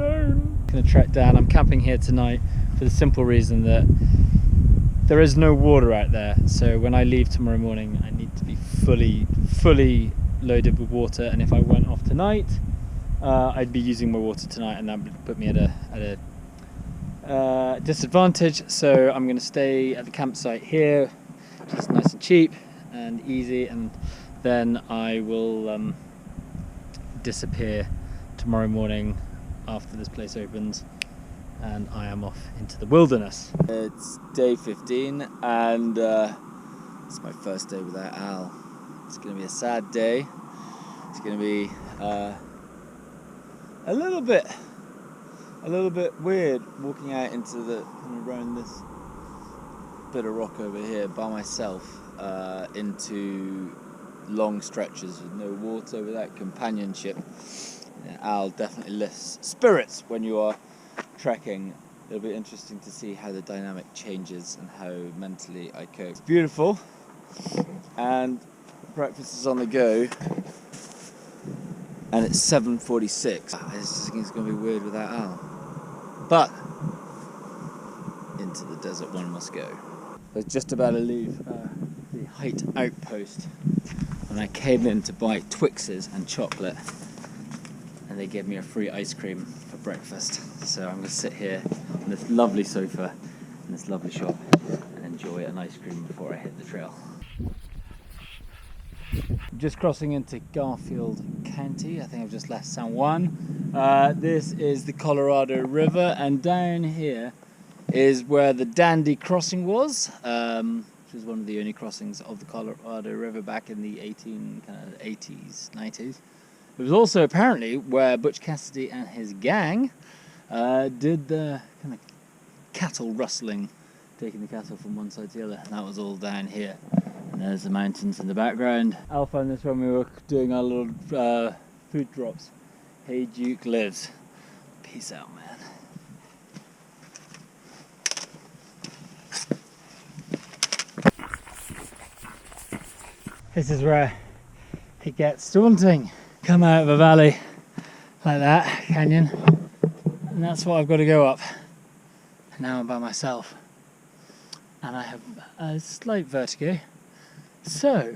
alone. I'm gonna trek down. I'm camping here tonight for the simple reason that there is no water out there. So when I leave tomorrow morning, I need to be fully loaded with water. And if I went off tonight, I'd be using my water tonight, and that would put me at a disadvantage. So I'm going to stay at the campsite here, just nice and cheap and easy, and then I will disappear tomorrow morning after this place opens, and I am off into the wilderness. It's day 15, and it's my first day without Al. It's going to be a sad day. It's going to be a little bit weird walking out into the around this bit of rock over here by myself into long stretches with no water, without companionship. Al definitely lifts spirits when you are trekking. It'll be interesting to see how the dynamic changes and how mentally I cope. It's beautiful, and breakfast is on the go, and it's 7:46. I just think it's going to be weird without Al, but into the desert one must go. I was just about to leave the height outpost, and I came in to buy Twixes and chocolate, and they gave me a free ice cream for breakfast. So I'm going to sit here on this lovely sofa in this lovely shop and enjoy an ice cream before I hit the trail. I'm just crossing into Garfield County. I think I've just left San Juan. This is the Colorado River, and down here is where the Dandy Crossing was, which was one of the only crossings of the Colorado River back in the 80s, 90s. It was also apparently where Butch Cassidy and his gang did the kind of cattle rustling, taking the cattle from one side to the other, and that was all down here. And there's the mountains in the background. Al found this when we were doing our little food drops. Hayduke lives. Peace out, man. This is where it gets daunting. Come out of a valley like that, canyon, and that's what I've got to go up. And now I'm by myself, and I have a slight vertigo. So,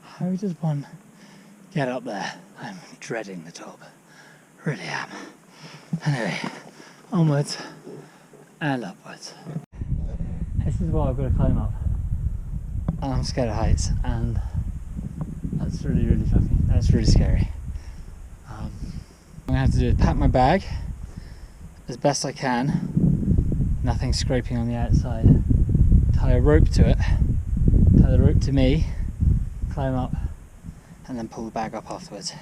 how does one get up there? I'm dreading the top, really am. Anyway, onwards and upwards. This is what I've got to climb up, and I'm scared of heights, and that's really fucking, that's really scary. What I'm going to have to do is pack my bag as best I can, nothing scraping on the outside, tie a rope to it, tie the rope to me, climb up, and then pull the bag up afterwards.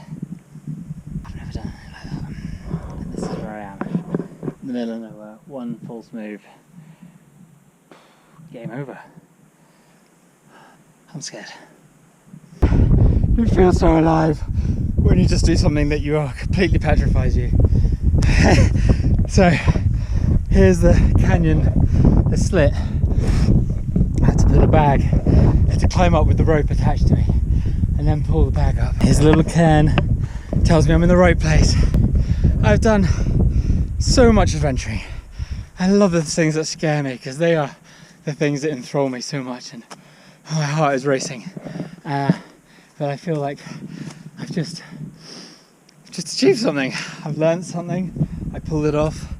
I've never done anything like that. And this is where I am, in the middle of nowhere. One false move, game over. I'm scared. You feel so alive when you just do something that you are completely petrifies you. So here's the canyon, the slit. I had to put the bag, I had to climb up with the rope attached to me and then pull the bag up. Here's a little cairn, tells me I'm in the right place. I've done so much adventuring. I love the things that scare me because they are the things that enthrall me so much, and my heart is racing. But I feel like I've just achieved something. I've learned something. I pulled it off.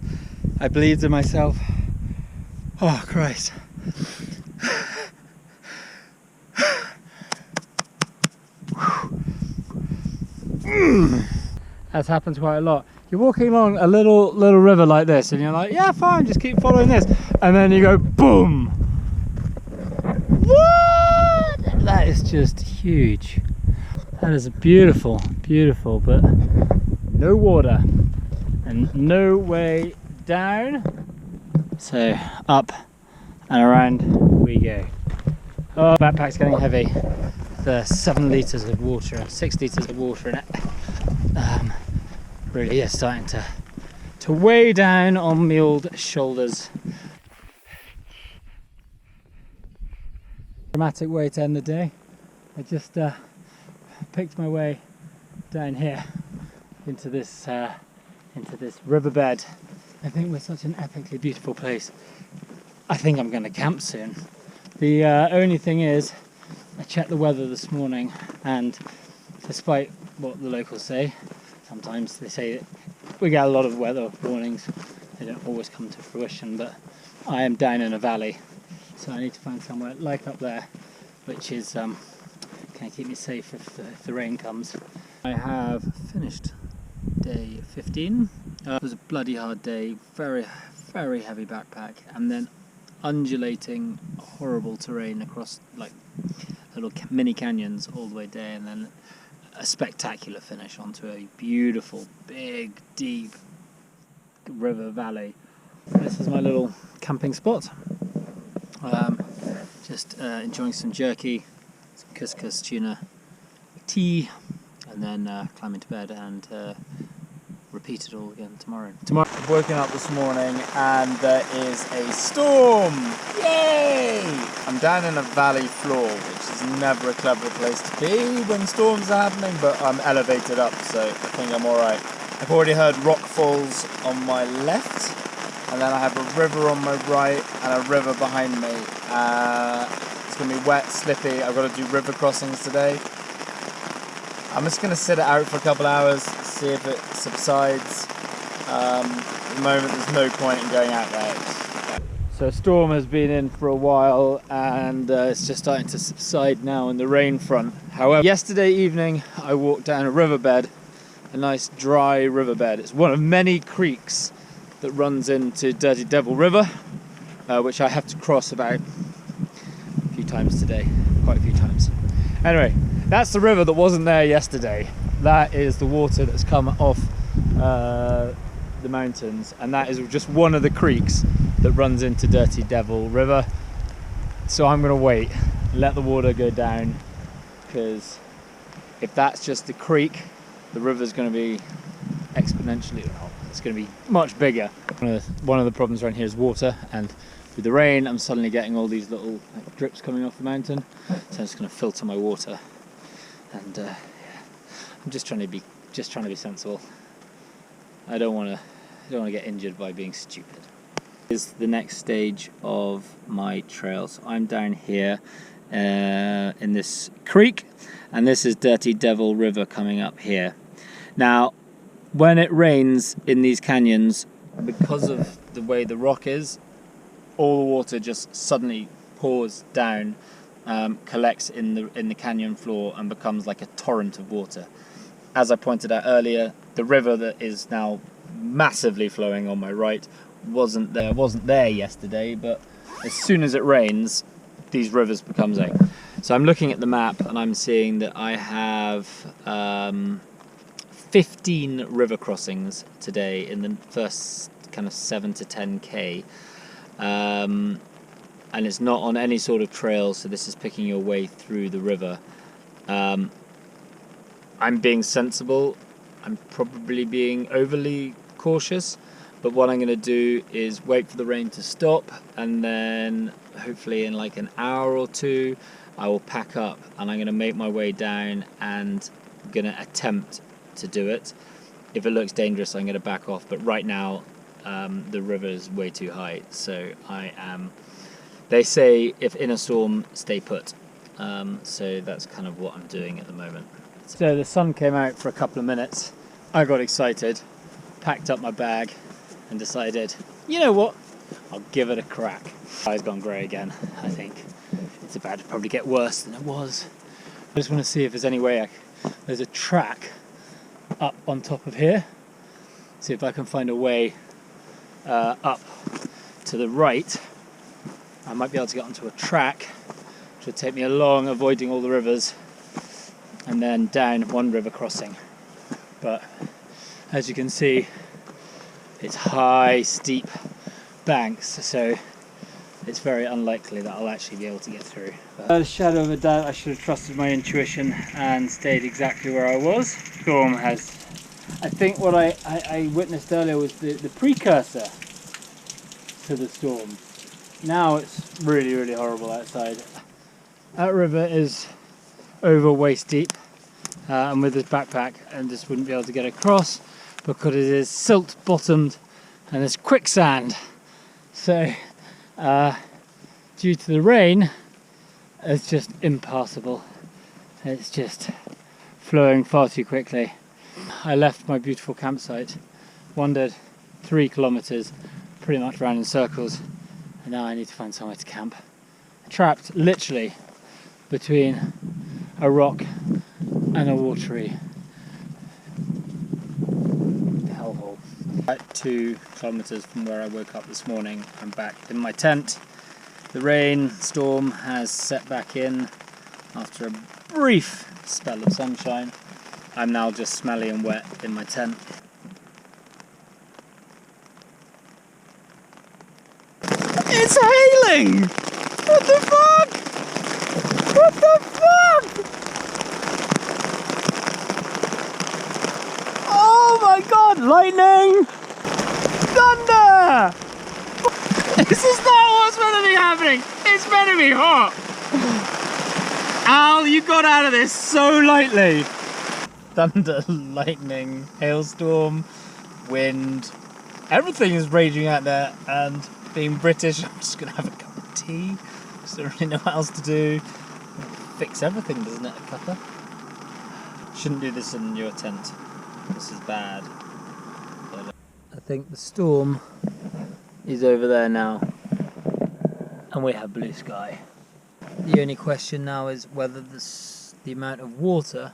I believed in myself. Oh Christ. That's happened quite a lot. You're walking along a little river like this, and you're like, yeah, fine, just keep following this, and then you go boom. What? That is just huge. That is beautiful, but no water and no way down. So up and around we go. Oh, backpack's getting heavy. There's 7 litres of water, 6 litres of water in it. Really is starting to weigh down on my old shoulders. Dramatic way to end the day. I just picked my way down here into this into this riverbed. I think we're such an epically beautiful place. I think I'm going to camp soon. The only thing is, I checked the weather this morning, and despite what the locals say, sometimes they say that we get a lot of weather warnings. They don't always come to fruition, but I am down in a valley, so I need to find somewhere like up there, which is can keep me safe if the rain comes. I have finished day 15. It was a bloody hard day, very, very heavy backpack, and then undulating, horrible terrain across like little mini canyons all the way down, and then a spectacular finish onto a beautiful, big, deep river valley. This is my little camping spot. Just enjoying some jerky, some couscous, tuna, tea, and then climbing to bed and repeat it all again tomorrow. I've woken up this morning and there is a storm! Yay! I'm down in a valley floor, which is never a clever place to be when storms are happening, but I'm elevated up, so I think I'm alright. I've already heard rock falls on my left, and then I have a river on my right and a river behind me. It's going to be wet, slippy. I've got to do river crossings today. I'm just going to sit it out for a couple hours, see if it subsides. At the moment there's no point in going out there. So a storm has been in for a while, and it's just starting to subside now in the rain front. However, yesterday evening I walked down a riverbed, a nice dry riverbed. It's one of many creeks that runs into Dirty Devil River, which I have to cross about a few times today, quite a few times. Anyway, that's the river that wasn't there yesterday. That is the water that's come off the mountains, and that is just one of the creeks that runs into Dirty Devil River. So I'm going to wait, let the water go down, because if that's just the creek, the river's going to be exponentially, well, it's going to be much bigger. One of the problems around here is water, and with the rain I'm suddenly getting all these little drips coming off the mountain, so I'm just going to filter my water. And yeah, I'm just trying to be sensible. I don't want to get injured by being stupid. This is the next stage of my trail. So I'm down here in this creek, and this is Dirty Devil River coming up here. Now, when it rains in these canyons, because of the way the rock is, all the water just suddenly pours down, collects in the canyon floor and becomes like a torrent of water. As I pointed out earlier, the river that is now massively flowing on my right wasn't there yesterday, but as soon as it rains, these rivers become big. So I'm looking at the map and I'm seeing that I have 15 river crossings today in the first kind of 7 to 10k. And it's not on any sort of trail, so this is picking your way through the river. I'm being sensible. I'm probably being overly cautious, but what I'm going to do is wait for the rain to stop, and then hopefully in like an hour or two I will pack up and I'm going to make my way down, and I'm going to attempt to do it. If it looks dangerous, I'm going to back off, but right now the river is way too high, so they say if in a storm, stay put. So that's kind of what I'm doing at the moment. So the sun came out for a couple of minutes. I got excited, packed up my bag and decided, you know what, I'll give it a crack. Eyes gone grey again, I think. It's about to probably get worse than it was. I just want to see if there's any way there's a track up on top of here. See if I can find a way up to the right. I might be able to get onto a track which would take me along, avoiding all the rivers, and then down one river crossing. But as you can see, it's high, steep banks, so it's very unlikely that I'll actually be able to get through. Without a shadow of a doubt, I should have trusted my intuition and stayed exactly where I was. Storm has, I think what I witnessed earlier was the precursor to the storm. Now it's really, really horrible outside. That river is over waist deep, and with this backpack I just wouldn't be able to get across. because it is silt bottomed and there's quicksand. So due to the rain, it's just impassable. It's just flowing far too quickly. I left my beautiful campsite, wandered 3 kilometers, pretty much round in circles, and now I need to find somewhere to camp. Trapped literally between a rock and a watery hellhole. About 2 kilometers from where I woke up this morning, I'm back in my tent. The rain storm has set back in after a brief spell of sunshine. I'm now just smelly and wet in my tent. It's hailing! What the fuck? What the fuck? Oh my god, lightning! Thunder! This is not what's meant to be happening! It's meant to be hot! Al, you got out of this so lightly! Thunder, lightning, hailstorm, wind, everything is raging out there, and being British, I'm just gonna have a cup of tea. Just don't really know what else to do. Fix everything, doesn't it, a cuppa? Shouldn't do this in your tent. This is bad. I think the storm is over there now, and we have blue sky. The only question now is whether the amount of water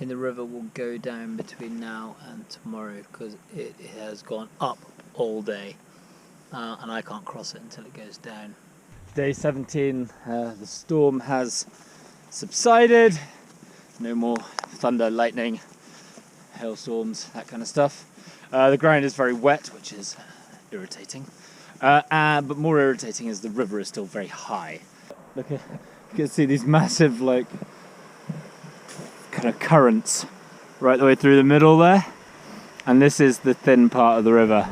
in the river will go down between now and tomorrow, because it has gone up all day. And I can't cross it until it goes down. Day 17, the storm has subsided. No more thunder, lightning, hailstorms, that kind of stuff. The ground is very wet, which is irritating. But more irritating is the river is still very high. Look at, you can see these massive, like, kind of currents right the way through the middle there. And this is the thin part of the river.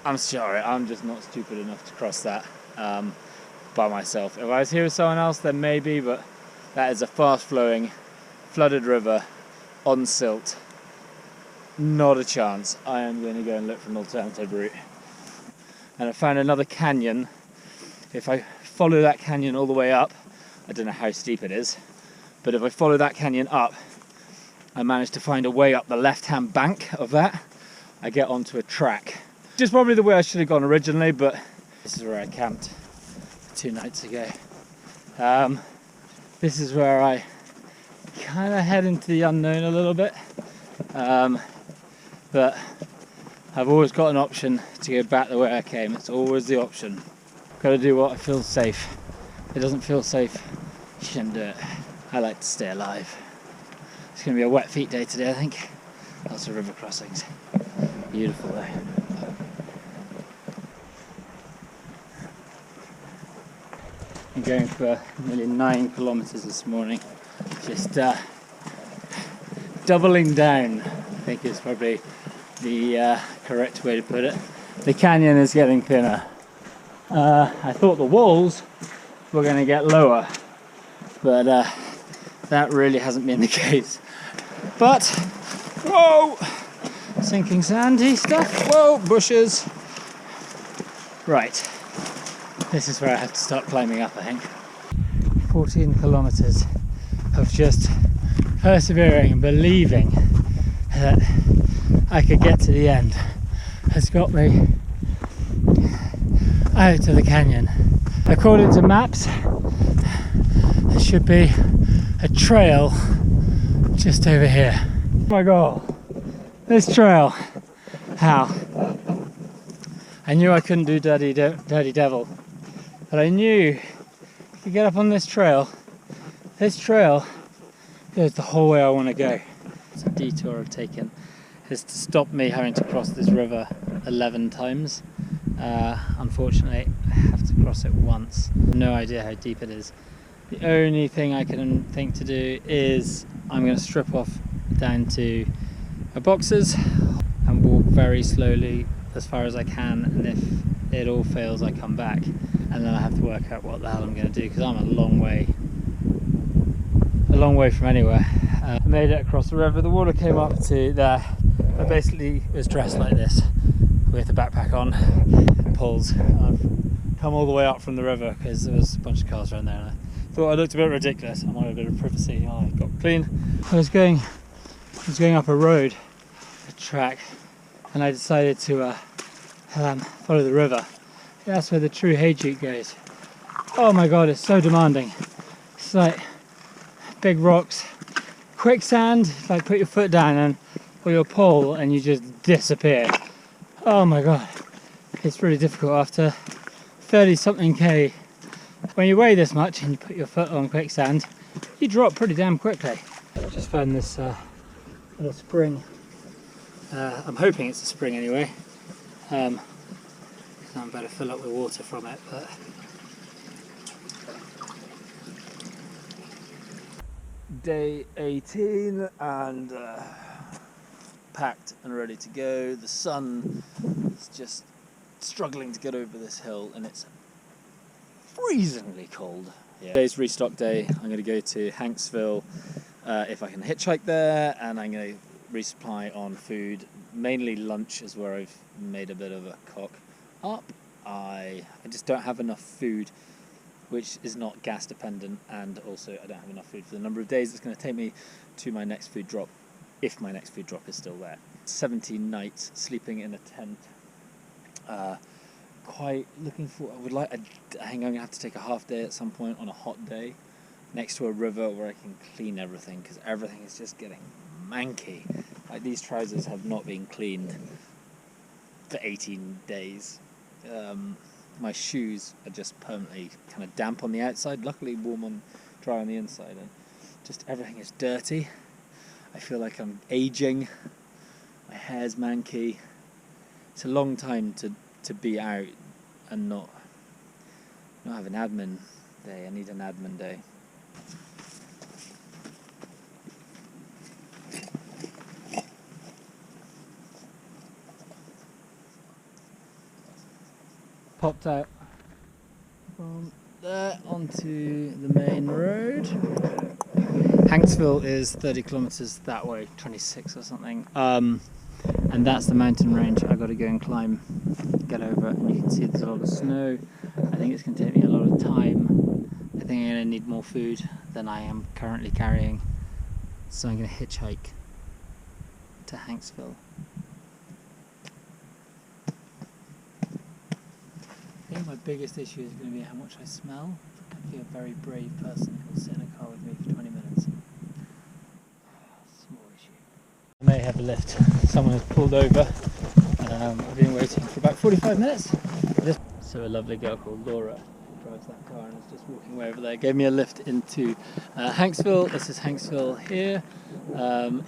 I'm sorry, I'm just not stupid enough to cross that by myself. If I was here with someone else, then maybe, but that is a fast-flowing, flooded river on silt. Not a chance. I am going to go and look for an alternative route. And I found another canyon. If I follow that canyon all the way up, I don't know how steep it is, but if I follow that canyon up, I managed to find a way up the left-hand bank of that. I get onto a track. Which is probably the way I should have gone originally, but this is where I camped 2 nights ago. This is where I kind of head into the unknown a little bit, but I've always got an option to go back the way I came. It's always the option. Got to do what I feel safe. If it doesn't feel safe, you shouldn't do it. I like to stay alive. It's going to be a wet feet day today, I think. Lots of river crossings. Beautiful though. I'm going for nearly 9 kilometers this morning, just doubling down, I think is probably the correct way to put it. The canyon is getting thinner. I thought the walls were going to get lower, but that really hasn't been the case. But, whoa, sinking sandy stuff, whoa, bushes. Right. This is where I have to start climbing up, I think. 14 kilometers of just persevering and believing that I could get to the end has got me out of the canyon. According to maps, there should be a trail just over here. Oh my god, this trail. How? I knew I couldn't do Dirty Devil. But I knew if you get up on this trail goes the whole way I want to go. It's a detour I've taken is to stop me having to cross this river 11 times. Unfortunately, I have to cross it once. No idea how deep it is. The only thing I can think to do is I'm going to strip off down to my boxers and walk very slowly as far as I can, and if it all fails I come back, and then I have to work out what the hell I'm going to do, because I'm a long way from anywhere. I made it across the river. The water came up to there, I basically was dressed like this with a backpack on, poles. I've come all the way up from the river because there was a bunch of cars around there and I thought I looked a bit ridiculous. I wanted a bit of privacy. I got clean. I was going up a road, a track, and I decided to follow the river. That's where the true Hayduke goes. Oh my god, it's so demanding. It's like big rocks, quicksand, like put your foot down and or your pole and you just disappear. Oh my god, it's really difficult after 30 something K. When you weigh this much and you put your foot on quicksand, you drop pretty damn quickly. I just found this little spring. I'm hoping it's a spring anyway. I'm about to fill up with water from it, but day 18 and packed and ready to go. The sun is just struggling to get over this hill and it's freezingly cold. Yeah. Today's restock day. I'm going to go to Hanksville if I can hitchhike there, and I'm going to resupply on food. Mainly lunch is where I've made a bit of a cock up. I just don't have enough food, which is not gas dependent, and also I don't have enough food for the number of days it's going to take me to my next food drop, if my next food drop is still there. 17 nights sleeping in a tent. Quite looking for, I think I'm going to have to take a half day at some point on a hot day next to a river where I can clean everything, because everything is just getting manky. Like, these trousers have not been cleaned for 18 days. My shoes are just permanently kind of damp on the outside, luckily dry on the inside, and just everything is dirty. I feel like I'm aging, my hair's manky. It's a long time to be out and not have an admin day. I need an admin day. Popped out from there onto the main road. Hanksville is 30 kilometers that way, 26 or something. And that's the mountain range I got to go and climb, get over, and you can see there's a lot of snow. I think it's going to take me a lot of time. I think I'm going to need more food than I am currently carrying. So I'm going to hitchhike to Hanksville. I think my biggest issue is going to be how much I smell. I could be a very brave person who will sit in a car with me for 20 minutes. Small issue. I may have a lift. Someone has pulled over. I've been waiting for about 45 minutes. So a lovely girl called Laura drives that car and is just walking way over there. Gave me a lift into Hanksville. This is Hanksville here.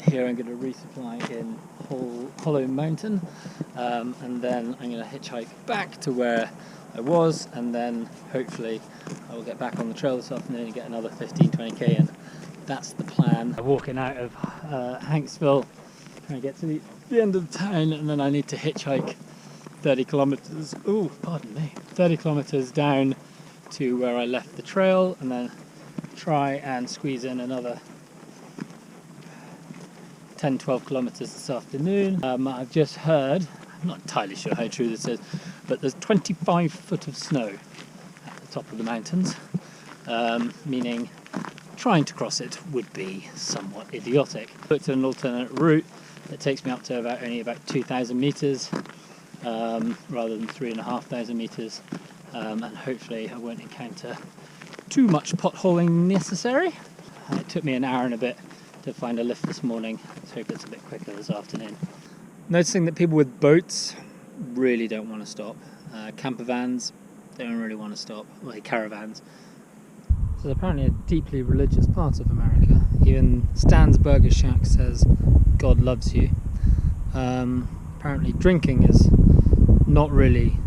Here I'm going to resupply in Hollow Mountain, and then I'm going to hitchhike back to where I was, and then hopefully I will get back on the trail this afternoon and get another 15-20k in. That's the plan. I'm walking out of Hanksville, trying to get to the end of the town, and then I need to hitchhike 30 kilometers. Oh, pardon me. 30 kilometers down to where I left the trail, and then try and squeeze in another 10-12 kilometers this afternoon. I've just heard, I'm not entirely sure how true this is, but there's 25 foot of snow at the top of the mountains, meaning trying to cross it would be somewhat idiotic. I looked at an alternate route that takes me up to only about 2,000 meters rather than 3,500 meters, and hopefully I won't encounter too much potholing necessary. It took me an hour and a bit to find a lift this morning. Let's hope it's a bit quicker this afternoon. Noticing that people with boats really don't want to stop. Camper vans don't really want to stop, like caravans. So apparently a deeply religious part of America. Even Stan's Burger Shack says God loves you. Apparently drinking is not really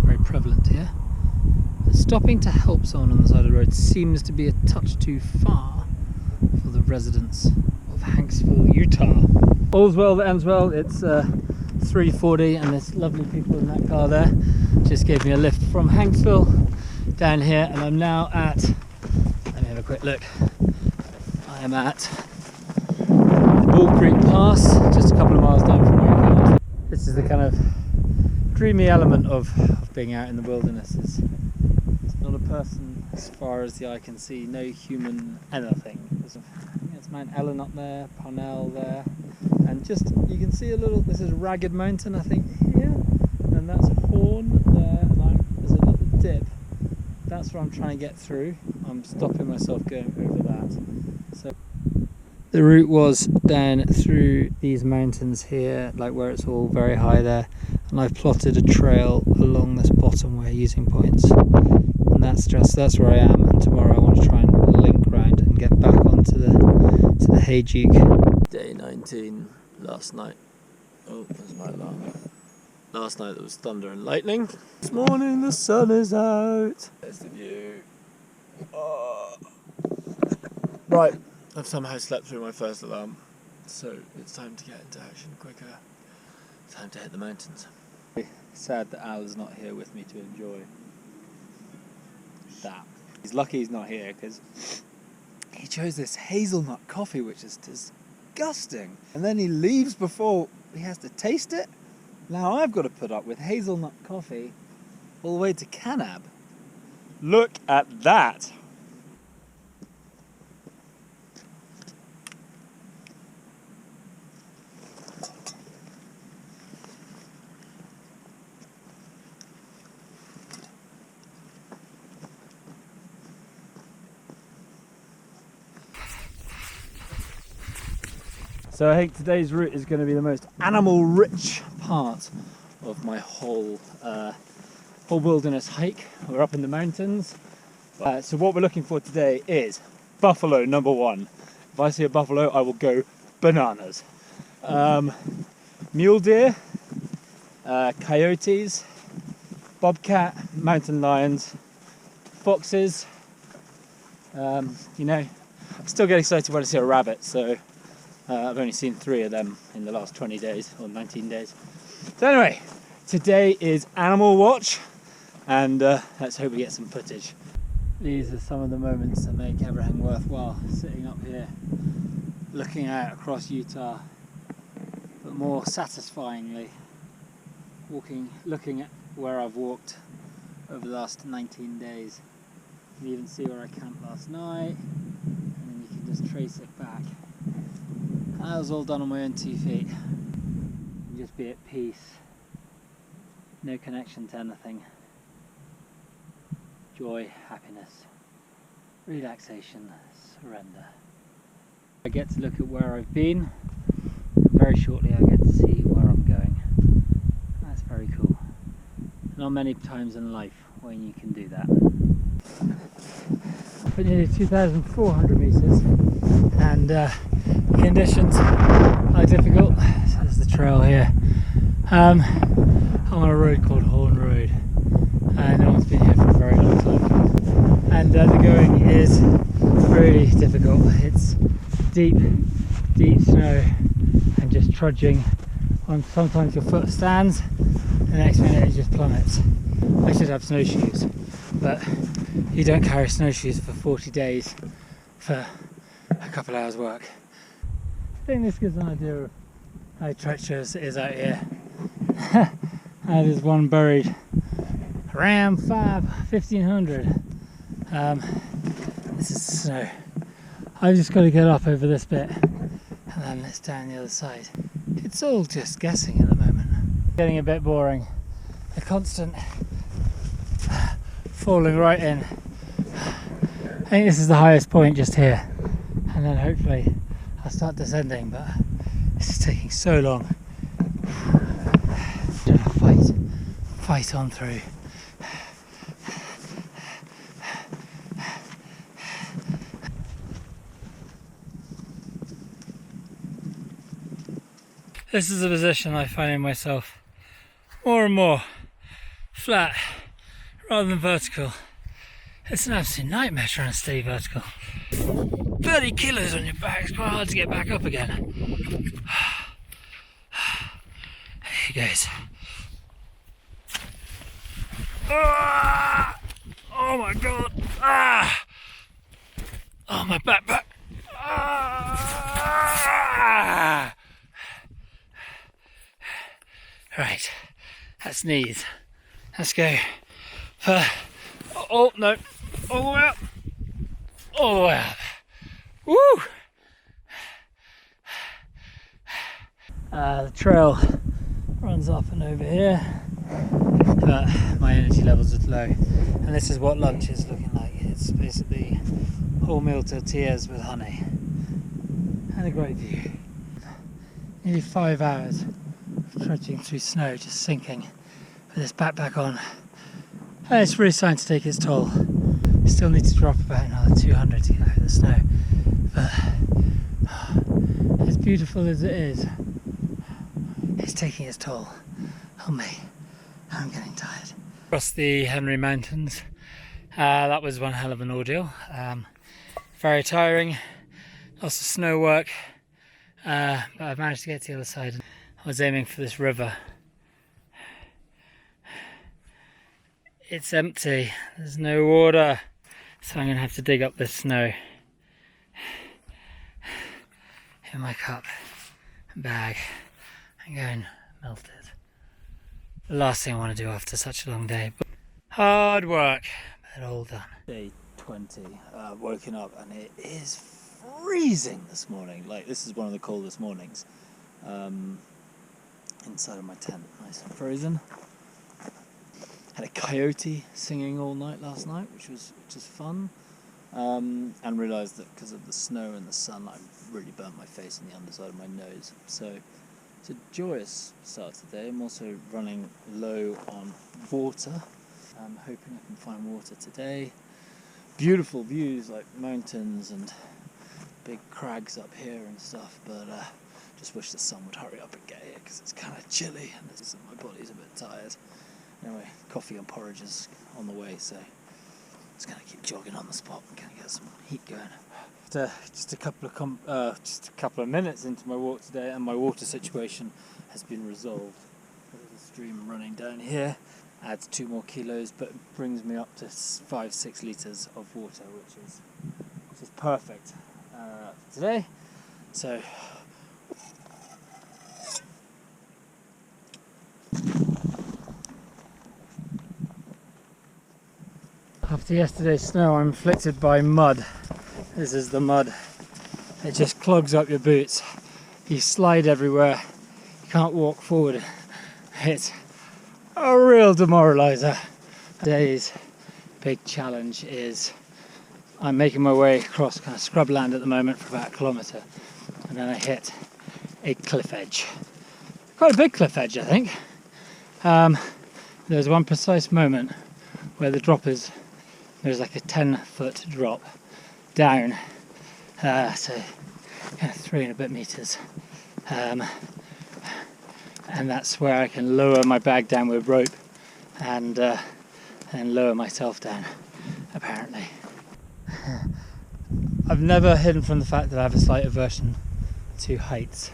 very prevalent here. But stopping to help someone on the side of the road seems to be a touch too far for the residents of Hanksville, Utah. All's well that ends well. It's 3:40 and there's lovely people in that car there. Just gave me a lift from Hanksville down here, and I'm now at, let me have a quick look. I am at Bull Creek Pass, just a couple of miles down from where we are. This is the kind of dreamy element of being out in the wilderness. It's not a person as far as the eye can see, no human anything. There's Mount Ellen up there, Parnell there, and just you can see a little, this is Ragged Mountain I think here, and that's Horn there, and there's a little dip. That's what I'm trying to get through. I'm stopping myself going over that. So the route was down through these mountains here, like where it's all very high there, and I've plotted a trail along this bottom way using points, and that's where I am. And tomorrow I want to try and link round and get back onto the Hayduke. Day 19, last night. Oh, there's my alarm. Last night there was thunder and lightning. This morning the sun is out. There's the view. Oh. Right, I've somehow slept through my first alarm, so it's time to get into action quicker. Time to hit the mountains. Sad that Al is not here with me to enjoy that. He's lucky he's not here because he chose this hazelnut coffee, which is disgusting, and then he leaves before he has to taste it. Now I've got to put up with hazelnut coffee all the way to Canab. Look at that! So I think today's route is going to be the most animal-rich part of my whole wilderness hike. We're up in the mountains. So what we're looking for today is buffalo number one. If I see a buffalo, I will go bananas. Mule deer, coyotes, bobcat, mountain lions, foxes. You know, I still get excited when I see a rabbit, so I've only seen 3 of them in the last 20 days or 19 days. So anyway, today is Animal Watch, and let's hope we get some footage. These are some of the moments that make everything worthwhile, sitting up here, looking out across Utah, but more satisfyingly, looking at where I've walked over the last 19 days. You can even see where I camped last night, and then you can just trace it back. That was all done on my own 2 feet. And just be at peace. No connection to anything. Joy, happiness, relaxation, surrender. I get to look at where I've been. And very shortly I get to see where I'm going. That's very cool. Not many times in life when you can do that. But nearly 2,400 meters, and conditions are difficult. So there's the trail here. I'm on a road called Horn Road. No one's been here for a very long time. And the going is really difficult. It's deep snow and just trudging on. Sometimes your foot stands, the next minute it just plummets. I should have snowshoes, but you don't carry snowshoes for 40 days for a couple hours work. I think this gives an idea of how treacherous it is out here. There's one buried Ram 1500. This is snow. I've just got to get up over this bit and then it's down the other side. It's all just guessing at the moment. Getting a bit boring. A constant falling right in. I think this is the highest point just here, and then hopefully I'll start descending, but this is taking so long. Fight on through. This is a position I find myself more and more flat rather than vertical. It's an absolute nightmare trying to stay vertical. 30 kilos on your back, it's quite hard to get back up again. Here goes. Oh my god! Oh, my backpack! sneeze. Let's go. Oh no, all the way up. All the way up. Woo! The trail runs up and over here, but my energy levels are low. And this is what lunch is looking like. It's basically wholemeal tortillas with honey. And a great view. Nearly 5 hours of trudging through snow, just sinking with this backpack on. And it's really starting to take its toll. Still need to drop about another 200 to get over the snow. But as beautiful as it is, it's taking its toll on me. I'm getting tired. Across the Henry Mountains, that was one hell of an ordeal. Very tiring, lots of snow work, but I managed to get to the other side. I was aiming for this river. It's empty, there's no water, so I'm going to have to dig up this snow in my cup and bag and go and melt it. The last thing I want to do after such a long day. But hard work, but all done. Day 20, woken up and it is freezing this morning. Like, this is one of the coldest mornings. Inside of my tent, nice and frozen. Had a coyote singing all night last night, which was fun. And realised that because of the snow and the sun, I really burnt my face and the underside of my nose. So it's a joyous start to the day. I'm also running low on water. I'm hoping I can find water today. Beautiful views like mountains and big crags up here and stuff, but just wish the sun would hurry up and get here because it's kind of chilly and my body's a bit tired. Anyway, coffee and porridge is on the way, so just gonna keep jogging on the spot and gonna get some heat going. After just a couple of minutes into my walk today, and my water situation has been resolved. There's a stream running down here, adds 2 more kilos, but brings me up to 5-6 litres of water, which is perfect for today. So after yesterday's snow, I'm afflicted by mud. This is the mud. It just clogs up your boots. You slide everywhere. You can't walk forward. It's a real demoraliser. Today's big challenge is I'm making my way across kind of scrubland at the moment for about a kilometre, and then I hit a cliff edge. Quite a big cliff edge, I think. There's one precise moment where the drop is, there's like a 10-foot drop down, so kind of 3 and a bit metres, and that's where I can lower my bag down with rope and lower myself down, apparently. I've never hidden from the fact that I have a slight aversion to heights.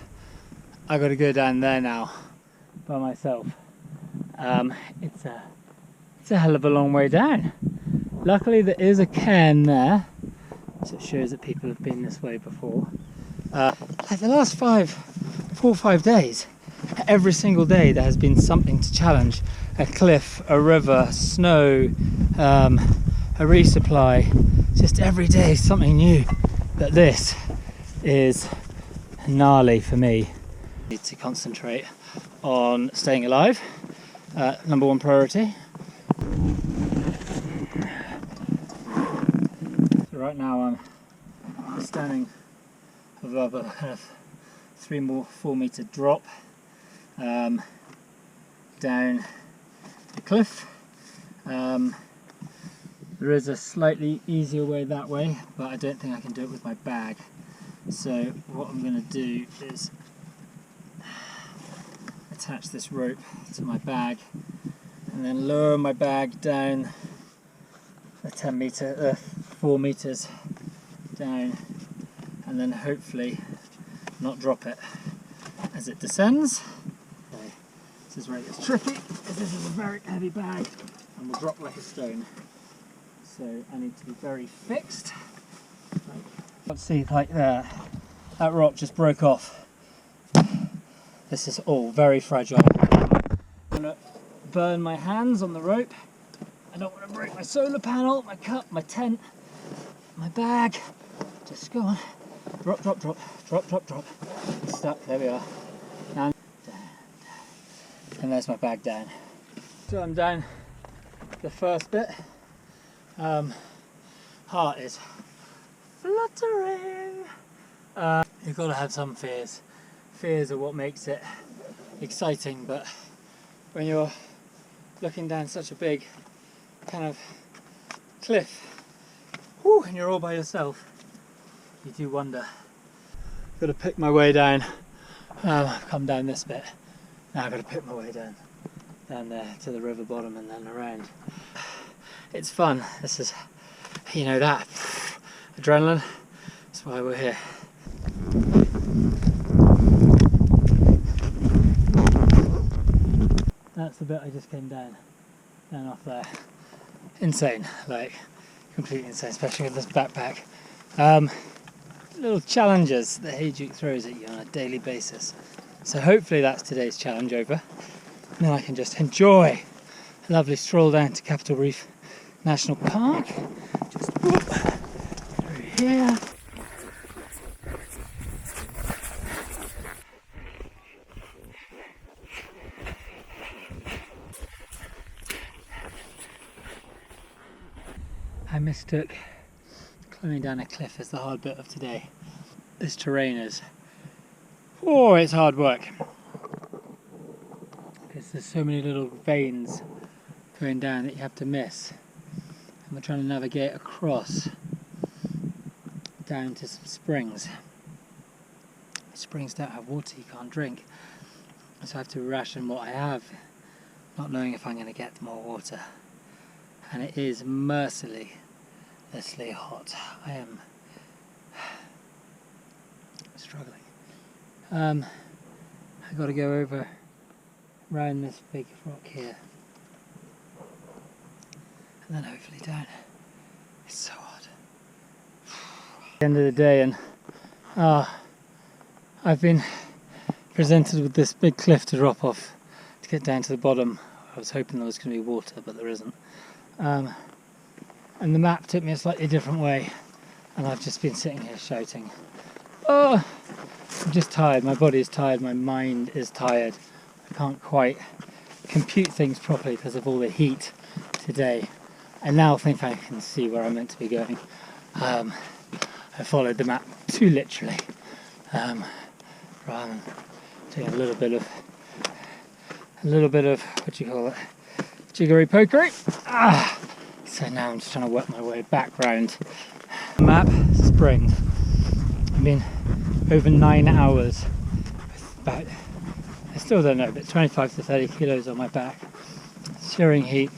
I've got to go down there now by myself. It's a hell of a long way down. Luckily there is a cairn there, so it shows that people have been this way before. Like the last 4 or 5 days, every single day there has been something to challenge. A cliff, a river, snow, a resupply. Just every day something new. But this is gnarly for me. I need to concentrate on staying alive. Number 1 priority. So right now I'm standing above a kind of 3 more 4 metre drop down the cliff. There is a slightly easier way that way, but I don't think I can do it with my bag. So what I'm going to do is attach this rope to my bag and then lower my bag down the 4 metres down, and then hopefully not drop it as it descends. So this is where it gets tricky, because this is a very heavy bag and will drop like a stone. So I need to be very fixed. Let's see, like there, that rock just broke off. This is all very fragile. I'm going to burn my hands on the rope. I don't want to break my solar panel, my cup, my tent, my bag. Just go on. Drop, drop, drop, drop, drop, drop. It's stuck, there we are. And there's my bag down. So I'm down the first bit. Heart is fluttering. You've got to have some fears. Fears are what makes it exciting, but when you're looking down such a big kind of cliff, and you're all by yourself, you do wonder. I've got to pick my way down. I've come down this bit. Now I've got to pick my way down there to the river bottom and then around. It's fun. This is, you know, that adrenaline. That's why we're here. That's the bit I just came down off there. Insane, like completely insane, especially with this backpack. Little challenges that Hayduke throws at you on a daily basis. So hopefully that's today's challenge over. And then I can just enjoy a lovely stroll down to Capitol Reef National Park. Just whoop, through here. I mistook climbing down a cliff as the hard bit of today. This terrain is, it's hard work. Because there's so many little veins going down that you have to miss. And we're trying to navigate across down to some springs. Springs don't have water, you can't drink. So I have to ration what I have, not knowing if I'm going to get more water. And it is mercilessly hot. I am struggling. I've got to go over around this big rock here and then hopefully down. It's so hot. The end of the day, and I've been presented with this big cliff to drop off to get down to the bottom. I was hoping there was going to be water, but there isn't. And the map took me a slightly different way, and I've just been sitting here shouting. I'm just tired, my body is tired, my mind is tired. I can't quite compute things properly because of all the heat today. I now think I can see where I'm meant to be going. I followed the map too literally, rather than doing a little bit of what do you call it, jiggery pokery. So now I'm just trying to work my way back round. Map, springs. I've been over 9 hours with about, I still don't know, but 25 to 30 kilos on my back. Searing heat,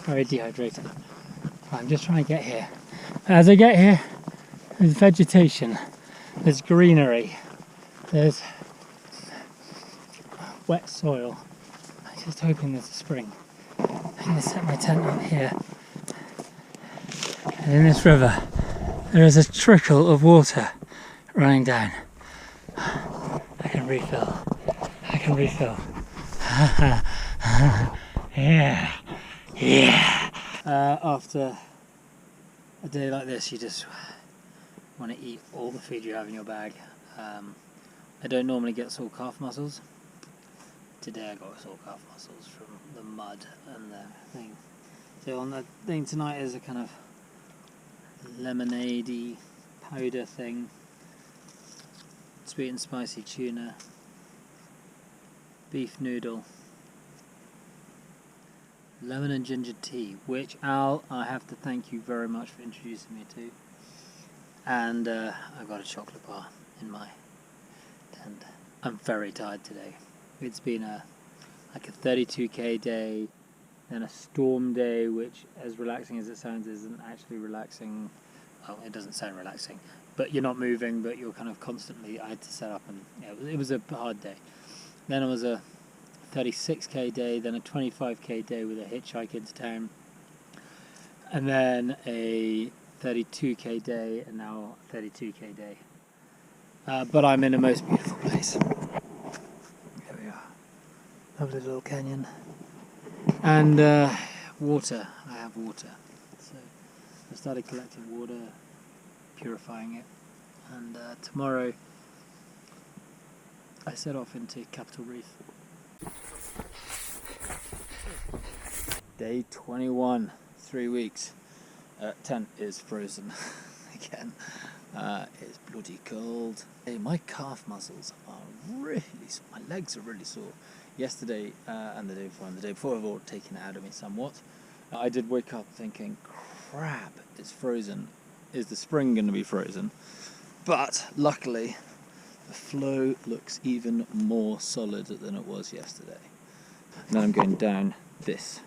very dehydrated. I'm just trying to get here. As I get here, there's vegetation, there's greenery, there's wet soil. I'm just hoping there's a spring. I'm going to set my tent up here. And in this river, there is a trickle of water running down. I can refill. I can refill. Yeah. Yeah. After a day like this, you just want to eat all the food you have in your bag. I don't normally get sore calf muscles. Today I got sore calf muscles from the mud and the thing. So on the thing tonight is a kind of lemonade-y powder thing. Sweet and spicy tuna. Beef noodle. Lemon and ginger tea, which Al, I have to thank you very much for introducing me to. And I've got a chocolate bar in my tent. I'm very tired today. It's been like a 32k day, then a storm day, which, as relaxing as it sounds, isn't actually relaxing. Well, it doesn't sound relaxing, but you're not moving, but you're kind of constantly. I had to set up, and it was a hard day. Then it was a 36k day, then a 25k day with a hitchhike into town, and then a 32k day, and now a 32k day. But I'm in a most beautiful place. Here we are. Lovely little canyon. And water, I have water. So I started collecting water, purifying it, and tomorrow I set off into Capital Reef. Day 21, 3 weeks. Tent is frozen again. It's bloody cold. Hey, my calf muscles are really sore. My legs are really sore. Yesterday and the day before have all taken it out of me somewhat. I did wake up thinking, crap, it's frozen. Is the spring going to be frozen? But luckily, the flow looks even more solid than it was yesterday. And then I'm going down this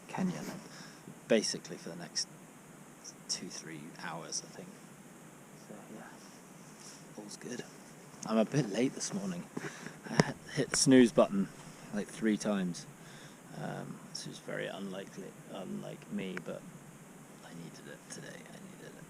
canyon, basically for the next 2-3 hours, I think. So yeah, all's good. I'm a bit late this morning. I hit the snooze button like 3 times. This is very unlike me, but I needed it today. I needed it.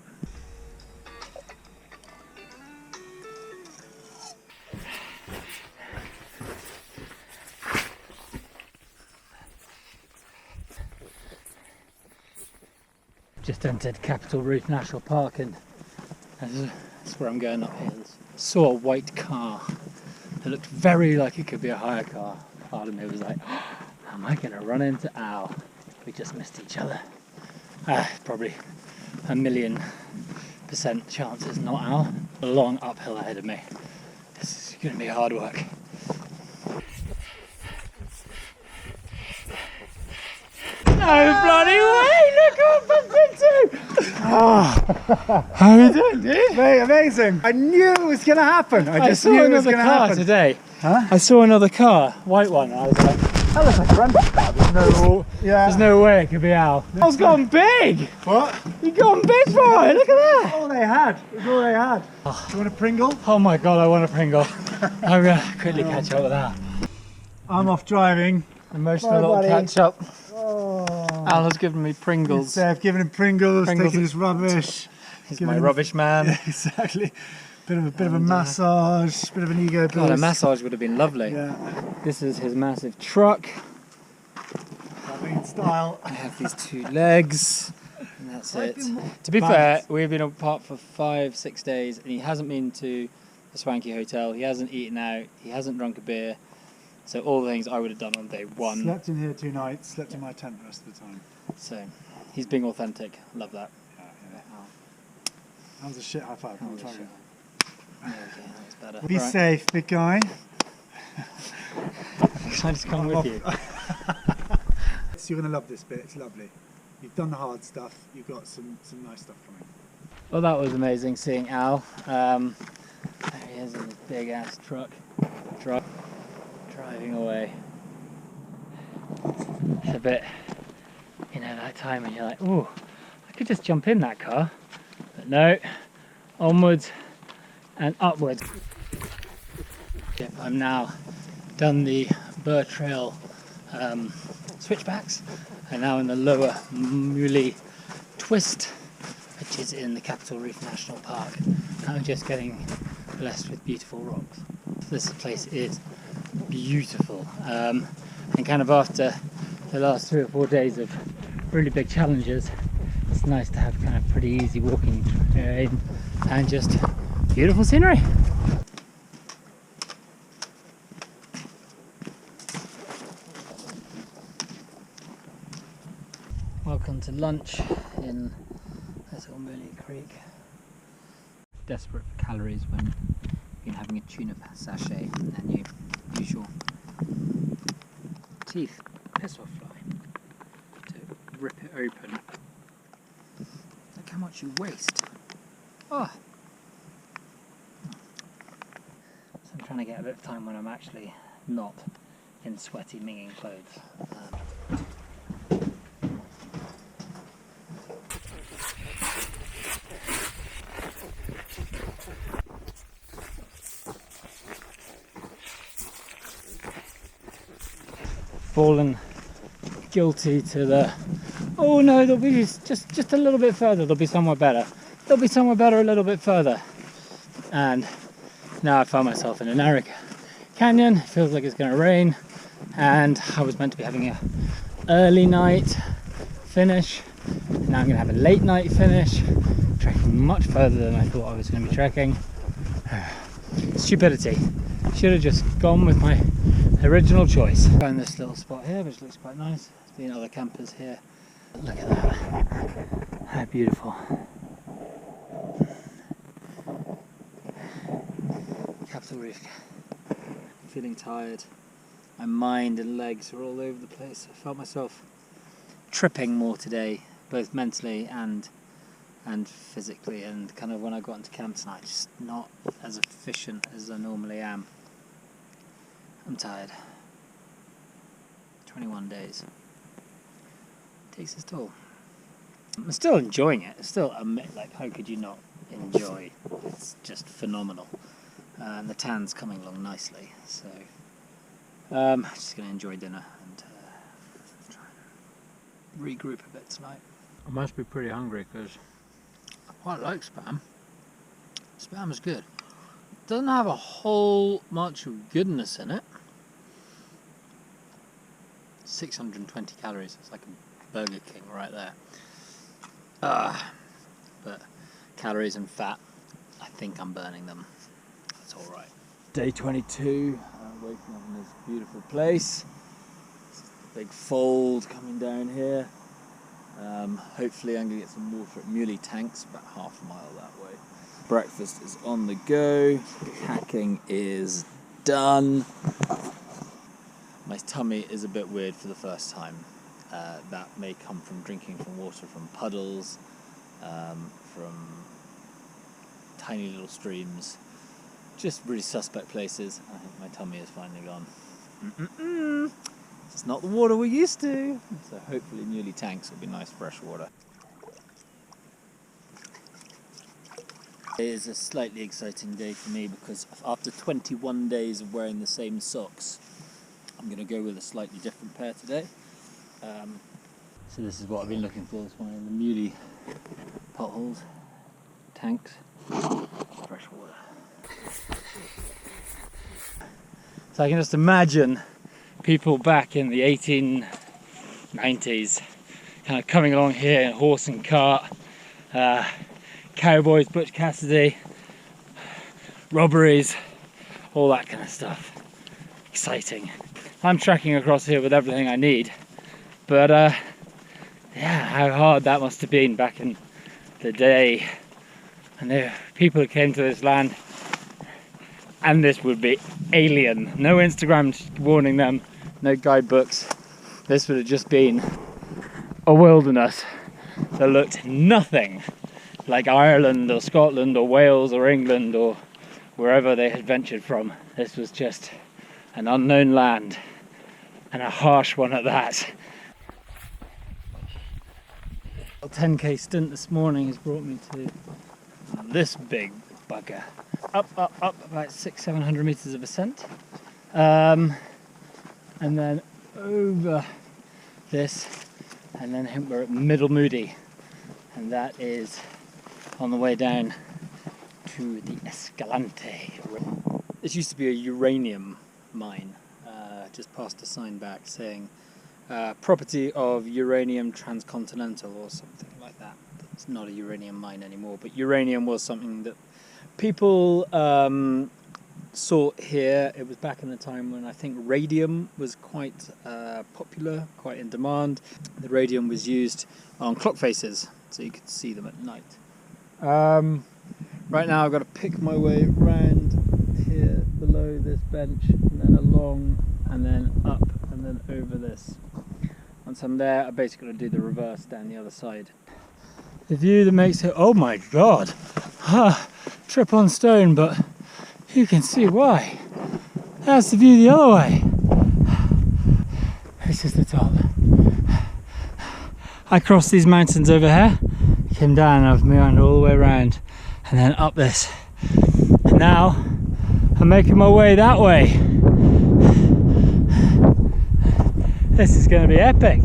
Just entered Capital Reef National Park, and that's where I'm going up here. Saw a white car. It looked very like it could be a hire car. Part of me was like, oh, am I going to run into Al? We just missed each other. Probably 1,000,000% chance it's not Al. A long uphill ahead of me. This is going to be hard work. No bloody way! Look what I've bumped into! Oh, how are you doing, dude? Mate, amazing! I knew it was going to happen. I just saw knew it was another going to car happen today. Huh? I saw another car, white one. I was like, that looks like a run. There's no way it could be Al. Al's gone big! What? You've gone big, boy! Look at that! All they had. It was all they had. Do you want a Pringle? Oh my god, I want a Pringle. I'm going to quickly catch up with that. I'm off driving. Emotional Bye, little buddy. catch up. Oh. Al has given me Pringles. I've given him Pringles, Pringles. taking his rubbish. He's Giving my him- rubbish man. Yeah, exactly. Bit of a massage, bit of an ego boost. God, a massage would have been lovely. Yeah. This is his massive truck. Travelling in style. I have these 2 legs, and that's it. To be fair, we've been apart for 5-6 days, and he hasn't been to a swanky hotel, he hasn't eaten out, he hasn't drunk a beer. So all the things I would have done on day 1. Slept in here 2 nights, slept in my tent the rest of the time. So he's being authentic. Love that. Yeah. That was a shit high five. Holy shit. Okay, that's better. Be Right. safe, big guy. Can I just come with you? So you're going to love this bit, it's lovely. You've done the hard stuff, you've got some nice stuff coming. Well, that was amazing seeing Al. There he is in his big ass truck. Driving away. It's a bit, that time when you're like, ooh, I could just jump in that car. But no, onwards and upwards. I'm now done the Burr Trail switchbacks. I'm now in the lower Muley twist, which is in the Capital Reef National Park. I'm just getting blessed with beautiful rocks. This place is beautiful, and kind of after the last 3 or 4 days of really big challenges, it's nice to have kind of pretty easy walking terrain and just beautiful scenery. Welcome to lunch in little Muley Creek. Desperate for calories when you're having a tuna sachet and you use your teeth, piss off fly, to rip it open. Look how much you waste. Oh. So I'm trying to get a bit of time when I'm actually not in sweaty minging clothes. Fallen guilty to the, oh no, there'll be just a little bit further, there'll be somewhere better a little bit further, and now I found myself in a narrow canyon. It feels like it's going to rain, and I was meant to be having a early night finish. Now I'm going to have a late night finish. Trekking much further than I thought I was going to be trekking. Stupidity. Should have just gone with my original choice. Found this little spot here which looks quite nice. There's been other campers here. Look at that. How beautiful. Capital Reef. I'm feeling tired. My mind and legs are all over the place. I felt myself tripping more today, both mentally and physically, and kind of when I got into camp tonight, just not as efficient as I normally am. I'm tired. 21 days. It takes its toll. I'm still enjoying it. It's still, like, how could you not enjoy? It's just phenomenal. And the tan's coming along nicely, so I'm just going to enjoy dinner and try and regroup a bit tonight. I must be pretty hungry because I quite like Spam. Spam is good. It doesn't have a whole much of goodness in it. 620 calories, it's like a Burger King right there. But calories and fat, I think I'm burning them. That's alright. Day 22, waking up in this beautiful place. Big fold coming down here. Hopefully I'm going to get some water at Muley Tanks, about half a mile that way. Breakfast is on the go. Hacking is done. My tummy is a bit weird for the first time. That may come from drinking from water from puddles, from tiny little streams, just really suspect places. I think my tummy is finally gone. It's not the water we're used to, so hopefully Muley Tanks will be nice fresh water. It is a slightly exciting day for me because after 21 days of wearing the same socks, I'm going to go with a slightly different pair today. So this is what I've been looking for this morning, the Muley potholes, tanks, fresh water. So I can just imagine people back in the 1890s kind of coming along here in horse and cart, cowboys, Butch Cassidy, robberies, all that kind of stuff. Exciting. I'm trekking across here with everything I need, but yeah, how hard that must have been back in the day. And the people who came to this land, and this would be alien. No Instagram warning them, no guidebooks. This would have just been a wilderness that looked nothing like Ireland or Scotland or Wales or England or wherever they had ventured from. This was just an unknown land, and a harsh one at that. A 10k stint this morning has brought me to this big bugger. Up, about 600-700 meters of ascent. And then over this, and then we're at Middle Moody. And that is on the way down to the Escalante River. This used to be a uranium mine. Just passed a sign back saying property of Uranium Transcontinental or something like that. It's not a uranium mine anymore, but uranium was something that people sought here. It was back in the time when I think radium was quite popular, quite in demand. The radium was used on clock faces, so you could see them at night. Right now I've got to pick my way around here below this bench, and then along, and then up, and then over this. Once I'm there, I basically got to do the reverse down the other side. The view that makes it, oh my god, trip on stone, but you can see why. That's the view the other way. This is the top. I crossed these mountains over here, came down, I've meandered all the way around, and then up this. And now I'm making my way that way. This is going to be epic.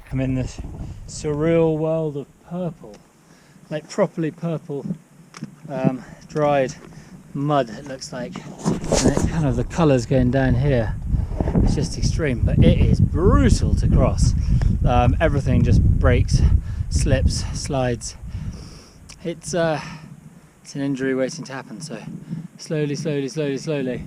I'm in this surreal world of purple, like properly purple, dried mud, it looks like. and it kind of, the colours going down here, it's just extreme, but it is brutal to cross. Everything just breaks, slips, slides. It's an injury waiting to happen, so slowly, slowly, slowly, slowly.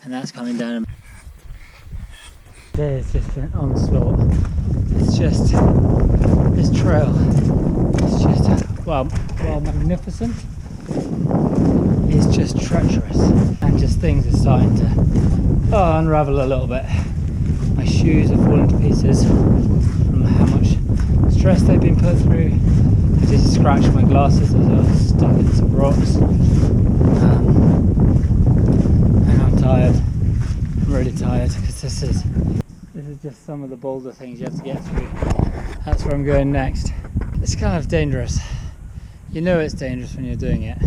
And that's coming down. There's just an onslaught. It's just, this trail is just, well, magnificent. It's just treacherous. And just things are starting to unravel a little bit. My shoes are falling to pieces from how much stress they've been put through. I just scratched my glasses as I was stuck in some rocks. And I'm tired. I'm really tired because this is just some of the bolder things you have to get through. That's where I'm going next. It's kind of dangerous. You know it's dangerous when you're doing it.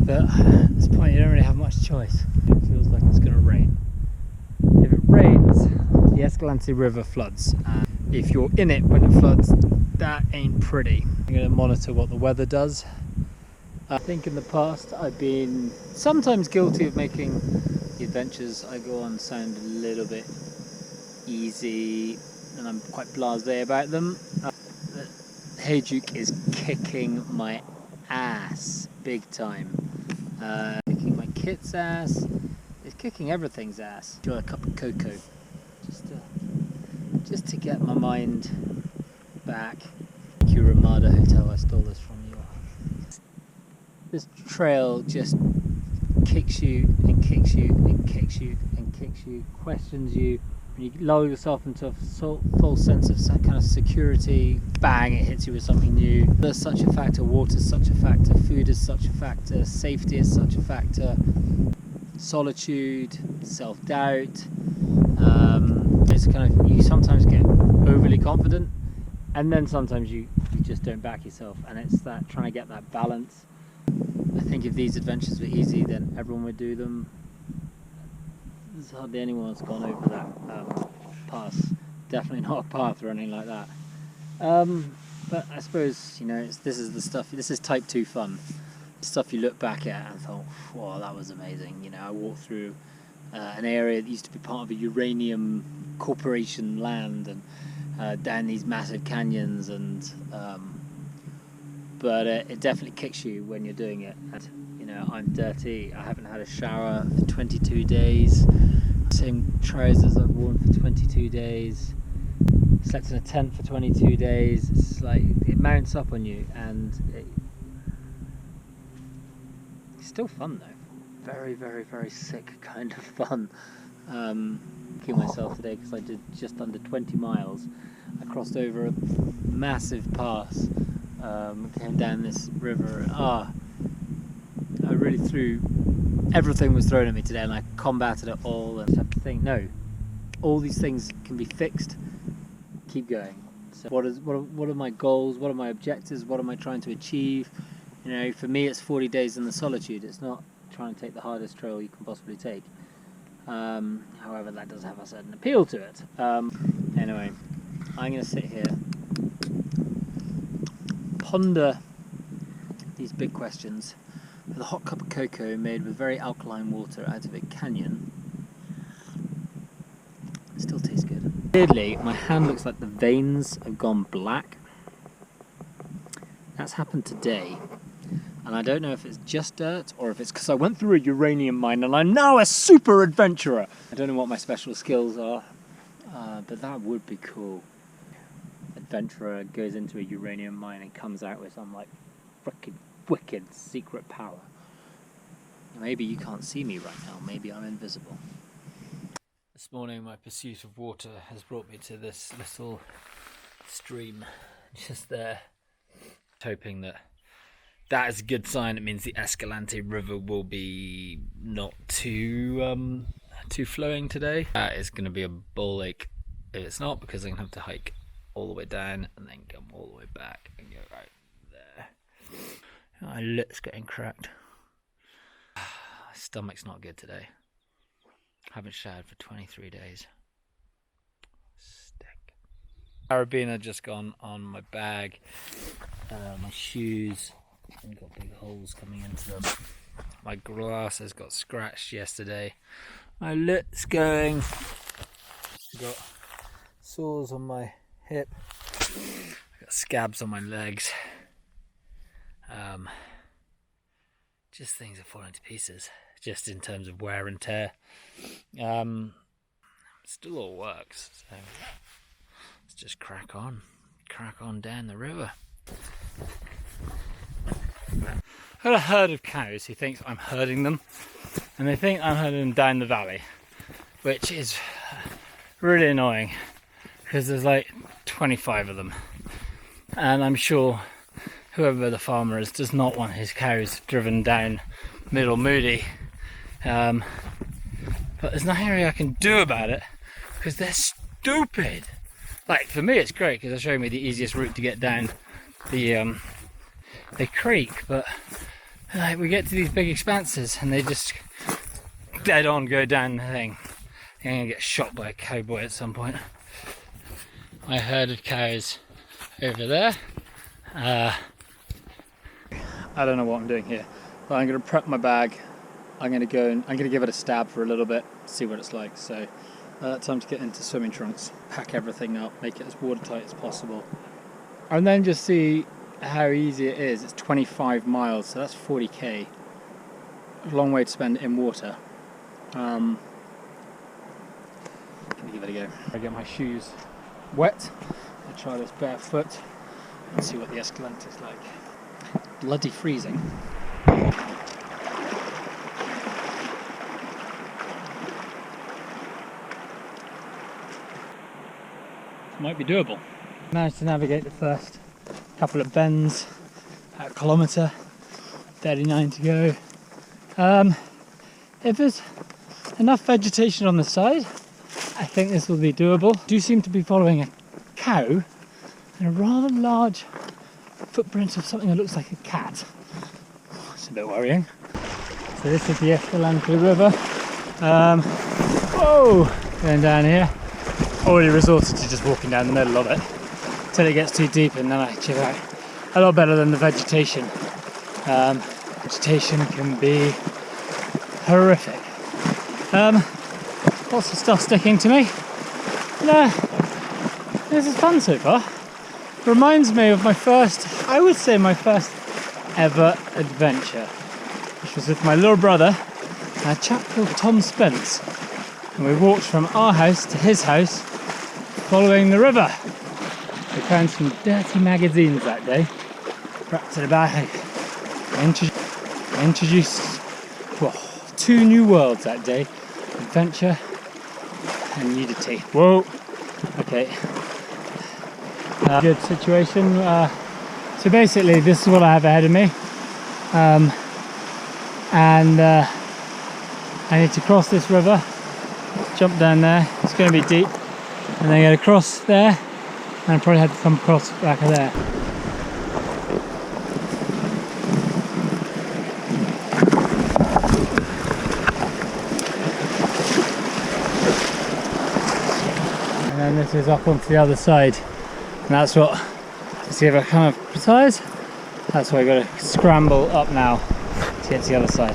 But at this point you don't really have much choice. It feels like it's going to rain. If it rains, the Escalante River floods. If you're in it when it floods, that ain't pretty. I'm going to monitor what the weather does. I think in the past I've been sometimes guilty of making the adventures I go on sound a little bit easy, and I'm quite blasé about them. Hayduke is kicking my ass big time. Kicking my kit's ass. It's kicking everything's ass. Enjoy a cup of cocoa just to get my mind back. Thank you, Ramada Hotel. I stole this from you. This trail just kicks you and kicks you and kicks you and kicks you, questions you. When you lull yourself into a false sense of some kind of security, bang, it hits you with something new. There's such a factor, water's such a factor, food is such a factor, safety is such a factor, solitude, self-doubt. It's kind of, you sometimes get overly confident, and then sometimes you just don't back yourself, and it's that trying to get that balance. I think if these adventures were easy, then everyone would do them. There's hardly anyone that's gone over that pass. Definitely not a path or anything like that. But I suppose, you know, this is the stuff, this is type 2 fun. Stuff you look back at and thought, wow, that was amazing. You know, I walked through an area that used to be part of a uranium corporation land, and down these massive canyons, and but it definitely kicks you when you're doing it. And, you know, I'm dirty. I haven't had a shower for 22 days. Same trousers I've worn for 22 days. Slept in a tent for 22 days. It's like, it mounts up on you, and it's still fun though. Very, very, very sick kind of fun. Kicking myself today because I did just under 20 miles. I crossed over a massive pass. Came down this river, and I really threw, everything was thrown at me today, and I combated it all, and I have to think, no, all these things can be fixed, keep going. So what are my goals, what are my objectives, what am I trying to achieve? You know, for me it's 40 days in the solitude, it's not trying to take the hardest trail you can possibly take. However, that does have a certain appeal to it. Anyway, I'm going to sit here, ponder these big questions with a hot cup of cocoa made with very alkaline water out of a canyon. It still tastes good. Weirdly, my hand looks like the veins have gone black. That's happened today, and I don't know if it's just dirt or if it's because I went through a uranium mine and I'm now a super adventurer. I don't know what my special skills are, but that would be cool. Adventurer goes into a uranium mine and comes out with some like frickin' wicked secret power. Maybe you can't see me right now, maybe I'm invisible. This morning my pursuit of water has brought me to this little stream just there. Hoping that is a good sign. It means the Escalante River will be not too flowing today. That is going to be a ball ache if it's not, because I'm going to have to hike all the way down and then come all the way back and go right there. My lip's getting cracked. Stomach's not good today. Haven't showered for 23 days. Carabiner just gone on my bag, my shoes, and got big holes coming into them. My glasses got scratched yesterday. My lit's going. Got sores on my hip. Got scabs on my legs. Just things are falling to pieces, just in terms of wear and tear. Still all works, so let's just crack on down the river. I've got a herd of cows who thinks I'm herding them, and they think I'm herding them down the valley, which is really annoying because there's like 25 of them, and I'm sure whoever the farmer is does not want his cows driven down Middle Moody, but there's nothing really I can do about it because they're stupid. Like, for me it's great because they're showing me the easiest route to get down the creek, but like, we get to these big expanses and they just dead on go down the thing. I'm gonna get shot by a cowboy at some point. My herd of cows over there. I don't know what I'm doing here, but I'm going to prep my bag. I'm going to go and I'm going to give it a stab for a little bit, see what it's like. So time to get into swimming trunks, pack everything up, make it as watertight as possible, and then just see how easy it is. It's 25 miles, so that's 40k. A long way to spend in water. Gonna give it a go. I get my shoes wet. I try this barefoot and see what the Escalante is like. Bloody freezing. Might be doable. Managed to navigate the first couple of bends at a kilometre, 39 to go. If there's enough vegetation on the side, I think this will be doable. Do seem to be following a cow and a rather large footprint of something that looks like a cat. It's a bit worrying. So this is the Escalante River. Whoa! Going down here. Already resorted to just walking down the middle of it till it gets too deep, and then I check out. A lot better than the vegetation. Vegetation can be horrific. Lots of stuff sticking to me. This is fun so far. Reminds me of my first ever adventure, which was with my little brother and a chap called Tom Spence, and we walked from our house to his house following the river. We found some dirty magazines that day, wrapped in a bag, introduced two new worlds that day: adventure and nudity. Whoa, okay. Good situation. So basically this is what I have ahead of me, and I need to cross this river, jump down there, it's going to be deep, and then get across there, and I probably have to come across back of there. And then this is up onto the other side. And that's what, see if I come up precise, that's why I've got to scramble up now to get to the other side.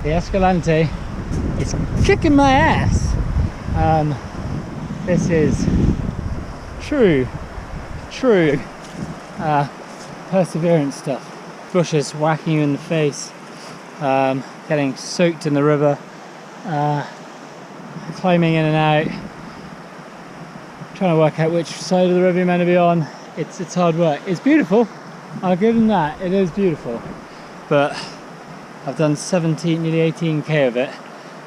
The Escalante is kicking my ass. This is true perseverance stuff. Bushes whacking you in the face, getting soaked in the river, climbing in and out, trying to work out which side of the river you're meant to be on. It's hard work. It's beautiful, I'll give them that, it is beautiful, but I've done 17, nearly 18k of it,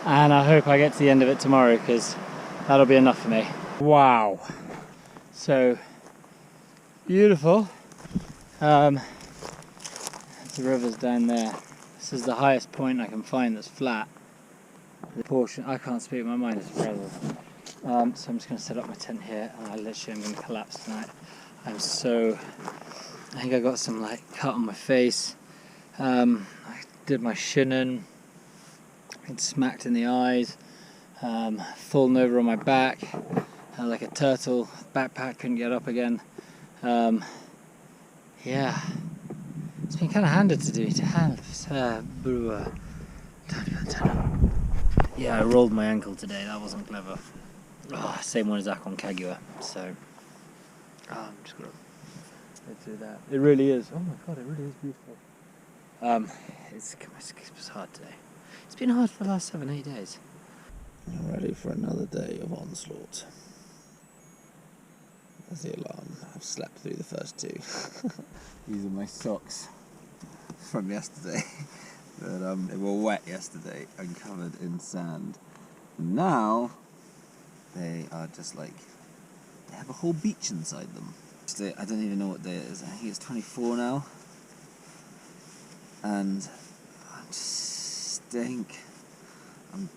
and I hope I get to the end of it tomorrow, because that'll be enough for me. Wow, so beautiful. The river's down there. This is the highest point I can find that's flat. The portion, I can't speak, my mind is frazzled. So I'm just going to set up my tent here, and I literally am going to collapse tonight. I think I got some like cut on my face. I did my shin in, been smacked in the eyes, fallen over on my back, like a turtle, backpack, couldn't get up again. Yeah, it's been kind of handy to have. Yeah, I rolled my ankle today, that wasn't clever. Same one as Aconcagua, so I'm just gonna do that. It really is, oh my god, it really is beautiful. It's hard today. It's been hard for the last 7-8 days. I'm ready for another day of onslaught. There's the alarm. I've slept through the first two. These are my socks from yesterday. They were wet yesterday and covered in sand. And now they are just like, they have a whole beach inside them. I don't even know what day it is. I think it's 24 now. And I just stink. I'm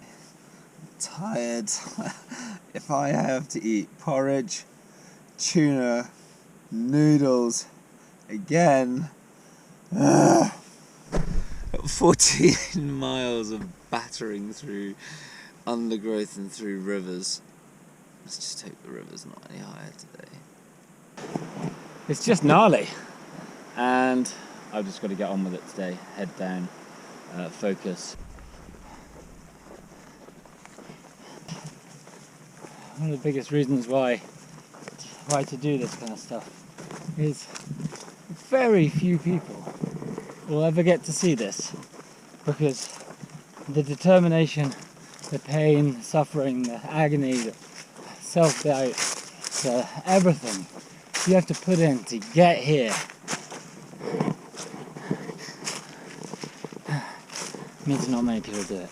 tired. If I have to eat porridge, tuna, noodles again, 14 miles of battering through undergrowth and through rivers. Let's just hope the river's not any higher today. It's just gnarly, and I've just got to get on with it today. Head down, focus. One of the biggest reasons why to do this kind of stuff is very few people will ever get to see this, because the determination, the pain, the suffering, the agony, the self-doubt, the everything you have to put in to get here means not many people do it.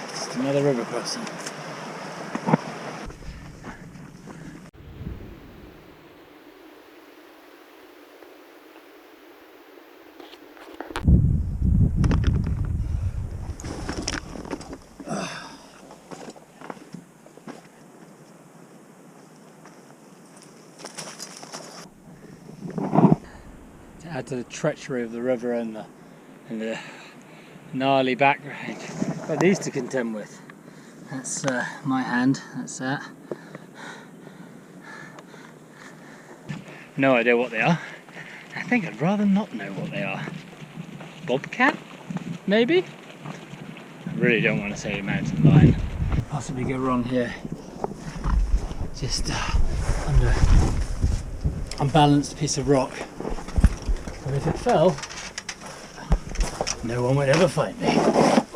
Just another river crossing. Add to the treachery of the river and the gnarly background. Got these to contend with. That's my hand, that's that. No idea what they are. I think I'd rather not know what they are. Bobcat? Maybe? I really don't want to say mountain lion. Possibly go wrong here. Just under unbalanced piece of rock. And if it fell, no one would ever find me.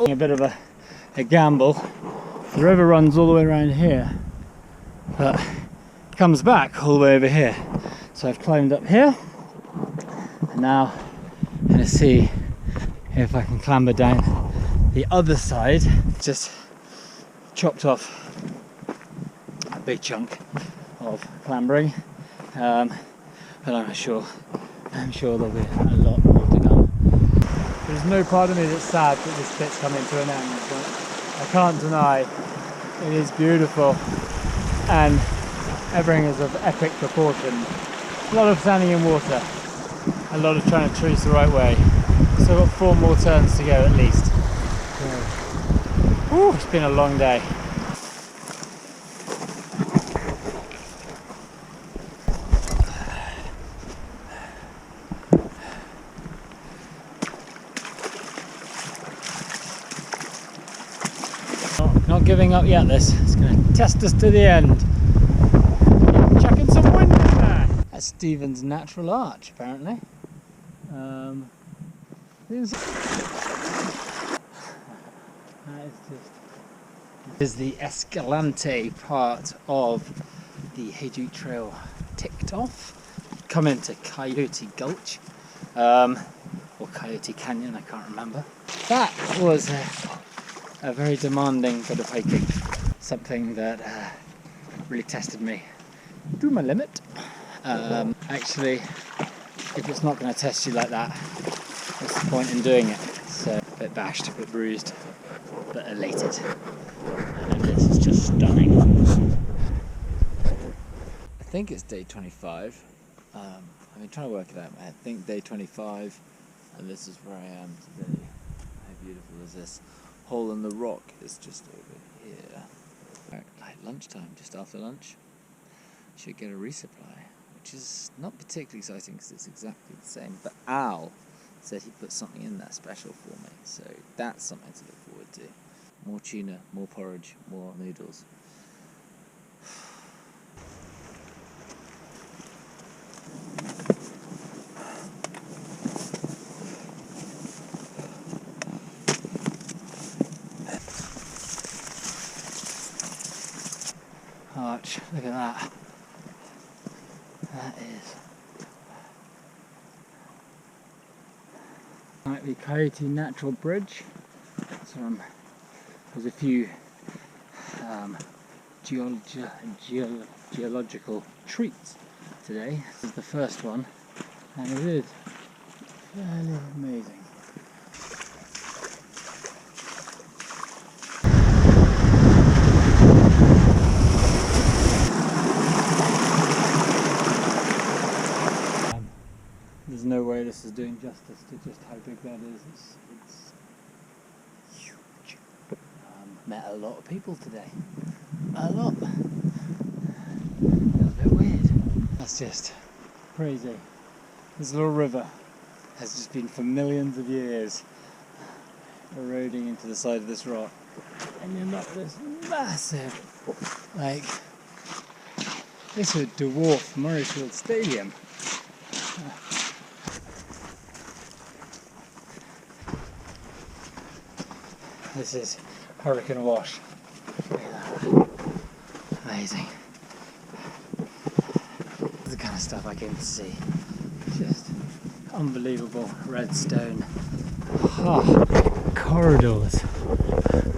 A bit of a gamble. The river runs all the way around here, but comes back all the way over here. So I've climbed up here, and now I'm going to see if I can clamber down the other side. Just chopped off a big chunk of clambering, but I'm sure there'll be a lot more to come. There's no part of me that's sad that this bit's coming to an end, but I can't deny it is beautiful and everything is of epic proportions. A lot of standing in water, a lot of trying to choose the right way. So I've got 4 more turns to go at least. So, it's been a long day. Not giving up yet, this. It's going to test us to the end. Chucking some wind in there. That's Stephen's natural arch, apparently. This is the Escalante part of the Hayduke Trail ticked off. Come into Coyote Gulch, or Coyote Canyon, I can't remember. That was a very demanding bit of hiking, something that really tested me to my limit. Actually, if it's not going to test you like that, what's the point in doing it? So, a bit bashed, a bit bruised, but elated. And this is just stunning. I think it's day 25. I've been trying to work it out. I think day 25, and this is where I am today. beautiful is this? Hole in the rock is just over here. Like lunchtime, just after lunch. Should get a resupply, which is not particularly exciting because it's exactly the same. But Al said he put something in there special for me, so that's something to look forward to. More tuna, more porridge, more noodles. Arch, look at that. That is. Might be Coyote Natural Bridge. So there's a few geological treats today. This is the first one, and it is fairly amazing. There's no way this is doing justice to just how big that is. It's huge. Met a lot of people today. A lot. It was a bit weird. That's just crazy. This little river has just been for millions of years eroding into the side of this rock. And you've got this massive, like, this would dwarf Murrayfield Stadium. This is Hurricane Wash. Amazing. This is the kind of stuff I came to see. Just unbelievable redstone corridors.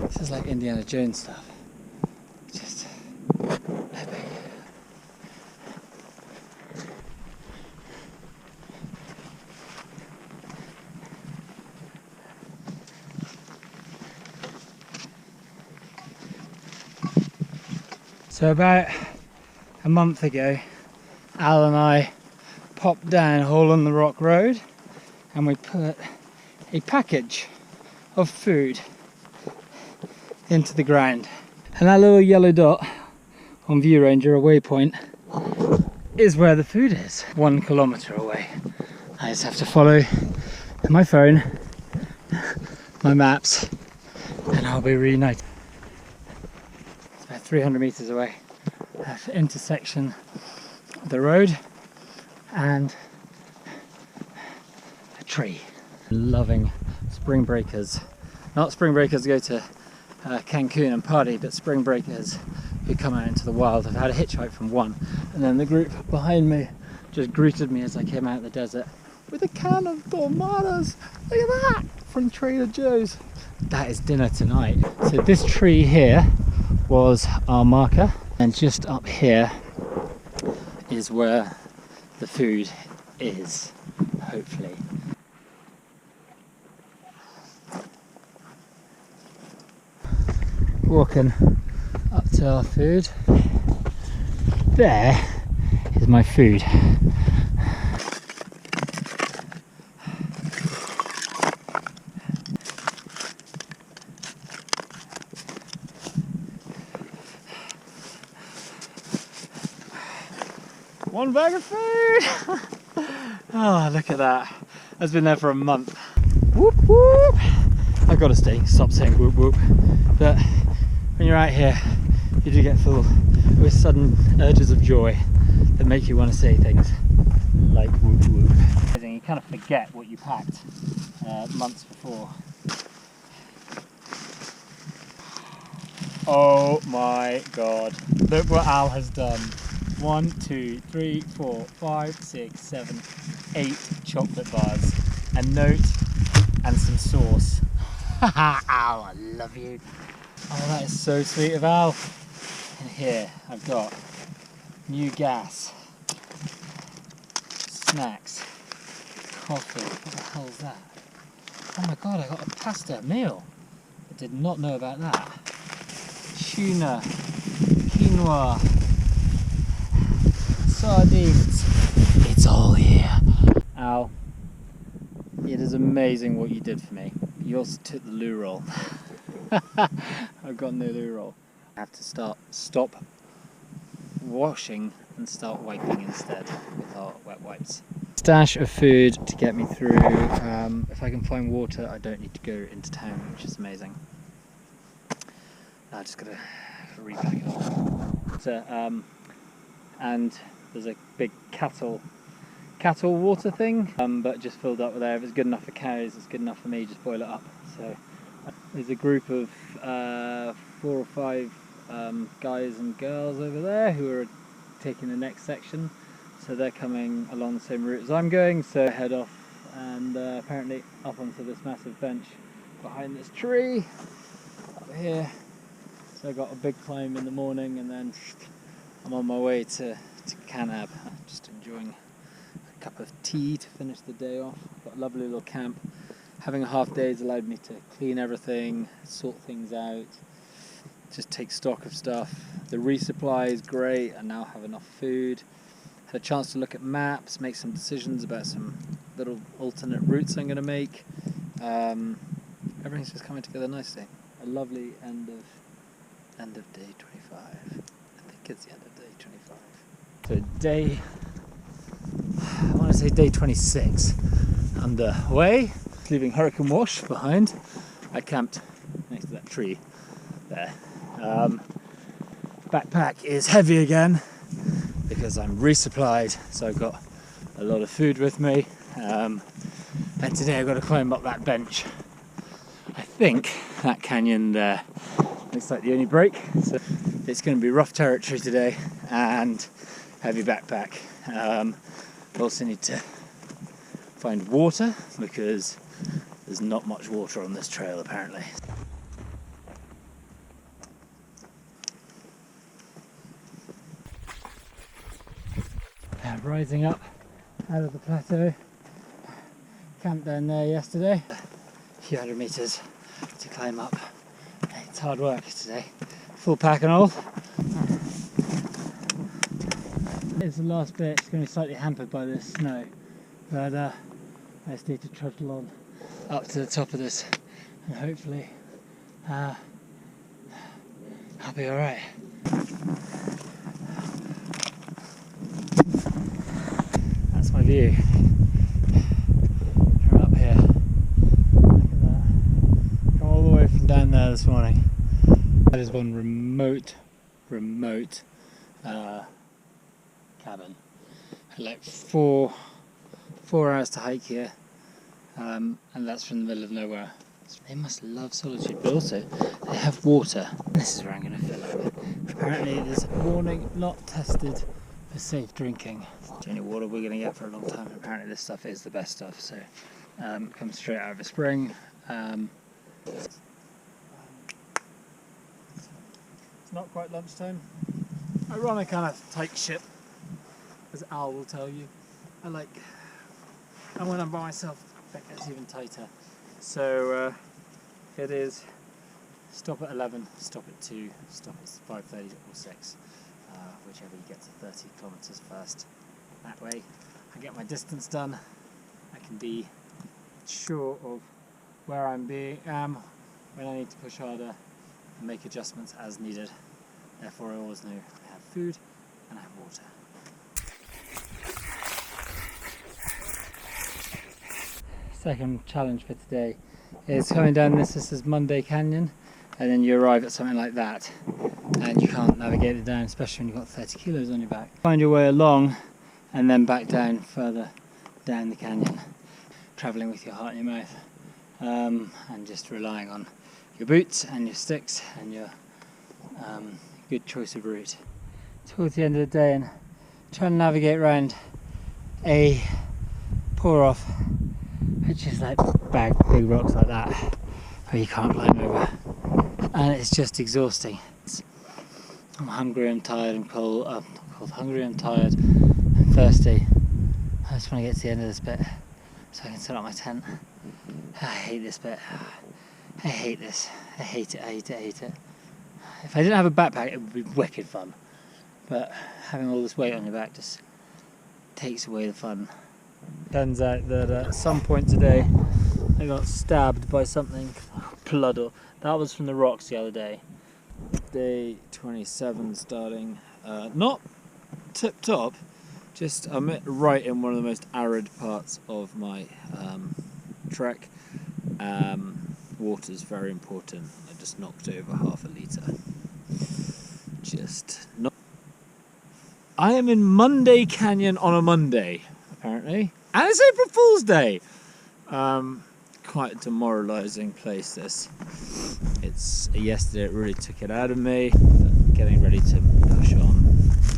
This is like Indiana Jones stuff. Just epic. So about a month ago, Al and I popped down Hole in the Rock Road and we put a package of food into the ground. And that little yellow dot on View Ranger, a waypoint, is where the food is, 1 kilometre away. I just have to follow my phone, my maps, and I'll be reunited. 300 metres away. That's the intersection of the road and a tree. Loving spring breakers. Not spring breakers who go to Cancun and party, but spring breakers who come out into the wild. I've had a hitchhike from one, and then the group behind me just greeted me as I came out of the desert with a can of tomatoes. Look at that! From Trader Joe's. That is dinner tonight. So this tree here was our marker, and just up here is where the food is, hopefully. Walking up to our food. There is my food. One bag of food! Oh, look at that. It's been there for a month. Whoop whoop! I've got to stop saying whoop whoop. But when you're out here, you do get filled with sudden urges of joy that make you want to say things like whoop whoop. You kind of forget what you packed months before. Oh my god. Look what Al has done. 1, 2, 3, 4, 5, 6, 7, 8 chocolate bars, a note and some sauce. Al, I love you. Oh, that is so sweet of Al. And here I've got new gas, snacks, coffee. What the hell is that? Oh my god, I got a pasta meal. I did not know about that. Tuna, quinoa, sardines. It's all here. Al, it is amazing what you did for me. you also took the loo roll. I've got no loo roll. I have to stop washing and start wiping instead with our wet wipes. Stash of food to get me through. If I can find water, I don't need to go into town, which is amazing. I just gotta repack it all. So, and there's a big cattle water thing, but just filled up with air. If it's good enough for cows, it's good enough for me. Just boil it up. So there's a group of 4 or 5 guys and girls over there who are taking the next section. So they're coming along the same route as I'm going. So I head off and apparently up onto this massive bench behind this tree up here. So I got a big climb in the morning, and then I'm on my way to Canab. Just enjoying a cup of tea to finish the day off. Got a lovely little camp. Having a half day has allowed me to clean everything, sort things out, just take stock of stuff. The resupply is great. I now have enough food. Had a chance to look at maps, make some decisions about some little alternate routes I'm going to make. Everything's just coming together nicely. A lovely end of day 25. I think it's the end of day 25. So I want to say day 26 underway. Leaving Hurricane Wash behind. I camped next to that tree there. Backpack is heavy again because I'm resupplied, so I've got a lot of food with me, and today I've got to climb up that bench. I think that canyon there looks like the only break, so it's going to be rough territory today and heavy backpack. Also need to find water because there's not much water on this trail apparently. Rising up out of the plateau. Camped down there yesterday. A few hundred meters to climb up. It's hard work today. Full pack and all. It's the last bit. It's going to be slightly hampered by this snow, but I just need to trudge on up to the top of this, and hopefully I'll be alright. That's my view from up here. Look at that. Come all the way from down there this morning. That is one remote cabin. Like four hours to hike here, and that's from the middle of nowhere. So they must love solitude, but also they have water. This is where I'm going to fill up. Apparently there's a warning not tested for safe drinking. It's the only water we're going to get for a long time. Apparently this stuff is the best stuff, so it comes straight out of a spring. It's not quite lunchtime. I run a kind of tight ship, as Al will tell you. And when I'm by myself, it gets even tighter. So it is stop at 11, stop at 2, stop at 5:30 or 6, whichever you get to 30 kilometres first. That way I get my distance done. I can be sure of where I'm when I need to push harder and make adjustments as needed. Therefore I always know I have food and I have water. Second challenge for today is coming down this is Monday Canyon, and then you arrive at something like that and you can't navigate it down, especially when you've got 30 kilos on your back. Find your way along and then back down further down the canyon, travelling with your heart in your mouth, and just relying on your boots and your sticks and your good choice of route. Towards the end of the day and trying to navigate around a pour off, which is like big rocks like that where you can't climb over, and it's just exhausting. I'm hungry, I'm tired, I'm cold. Hungry, I'm tired, I'm thirsty. I just want to get to the end of this bit so I can set up my tent. I hate this bit. I hate this. I hate it. If I didn't have a backpack, it would be wicked fun. But having all this weight on your back just takes away the fun. Turns out that at some point today I got stabbed by something. Blood. That was from the rocks the other day. Day 27 starting. Not tip top, just I'm right in one of the most arid parts of my trek. Water's very important. I just knocked over half a litre. Just not. I am in Monday Canyon on a Monday, apparently. And it's April Fool's Day! Quite a demoralising place, this. It's yesterday it really took it out of me. Getting ready to push on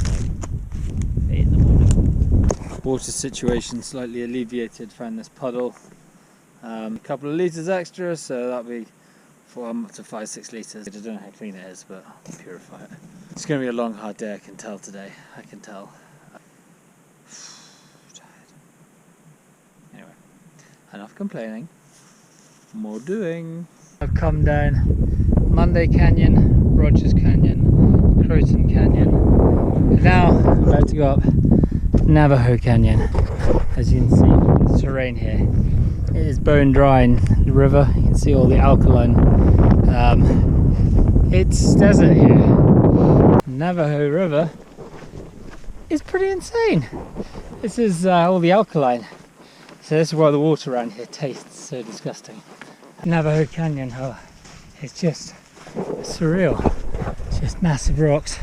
like 8 in the morning. Water situation slightly alleviated, found this puddle. A couple of litres extra, so that'll be 4 to 5-6 litres. I don't know how clean it is, but I'll purify it. It's going to be a long hard day, I can tell today. I can tell. Anyway, enough complaining. More doing. I've come down Monday Canyon, Rogers Canyon, Croton Canyon, and now I'm about to go up Navajo Canyon. As you can see from the terrain here, it is bone dry in the river. You can see all the alkaline. It's desert here. Navajo River is pretty insane. This is all the alkaline. So this is why the water around here tastes so disgusting. Navajo Canyon, oh, it's just surreal. It's just massive rocks,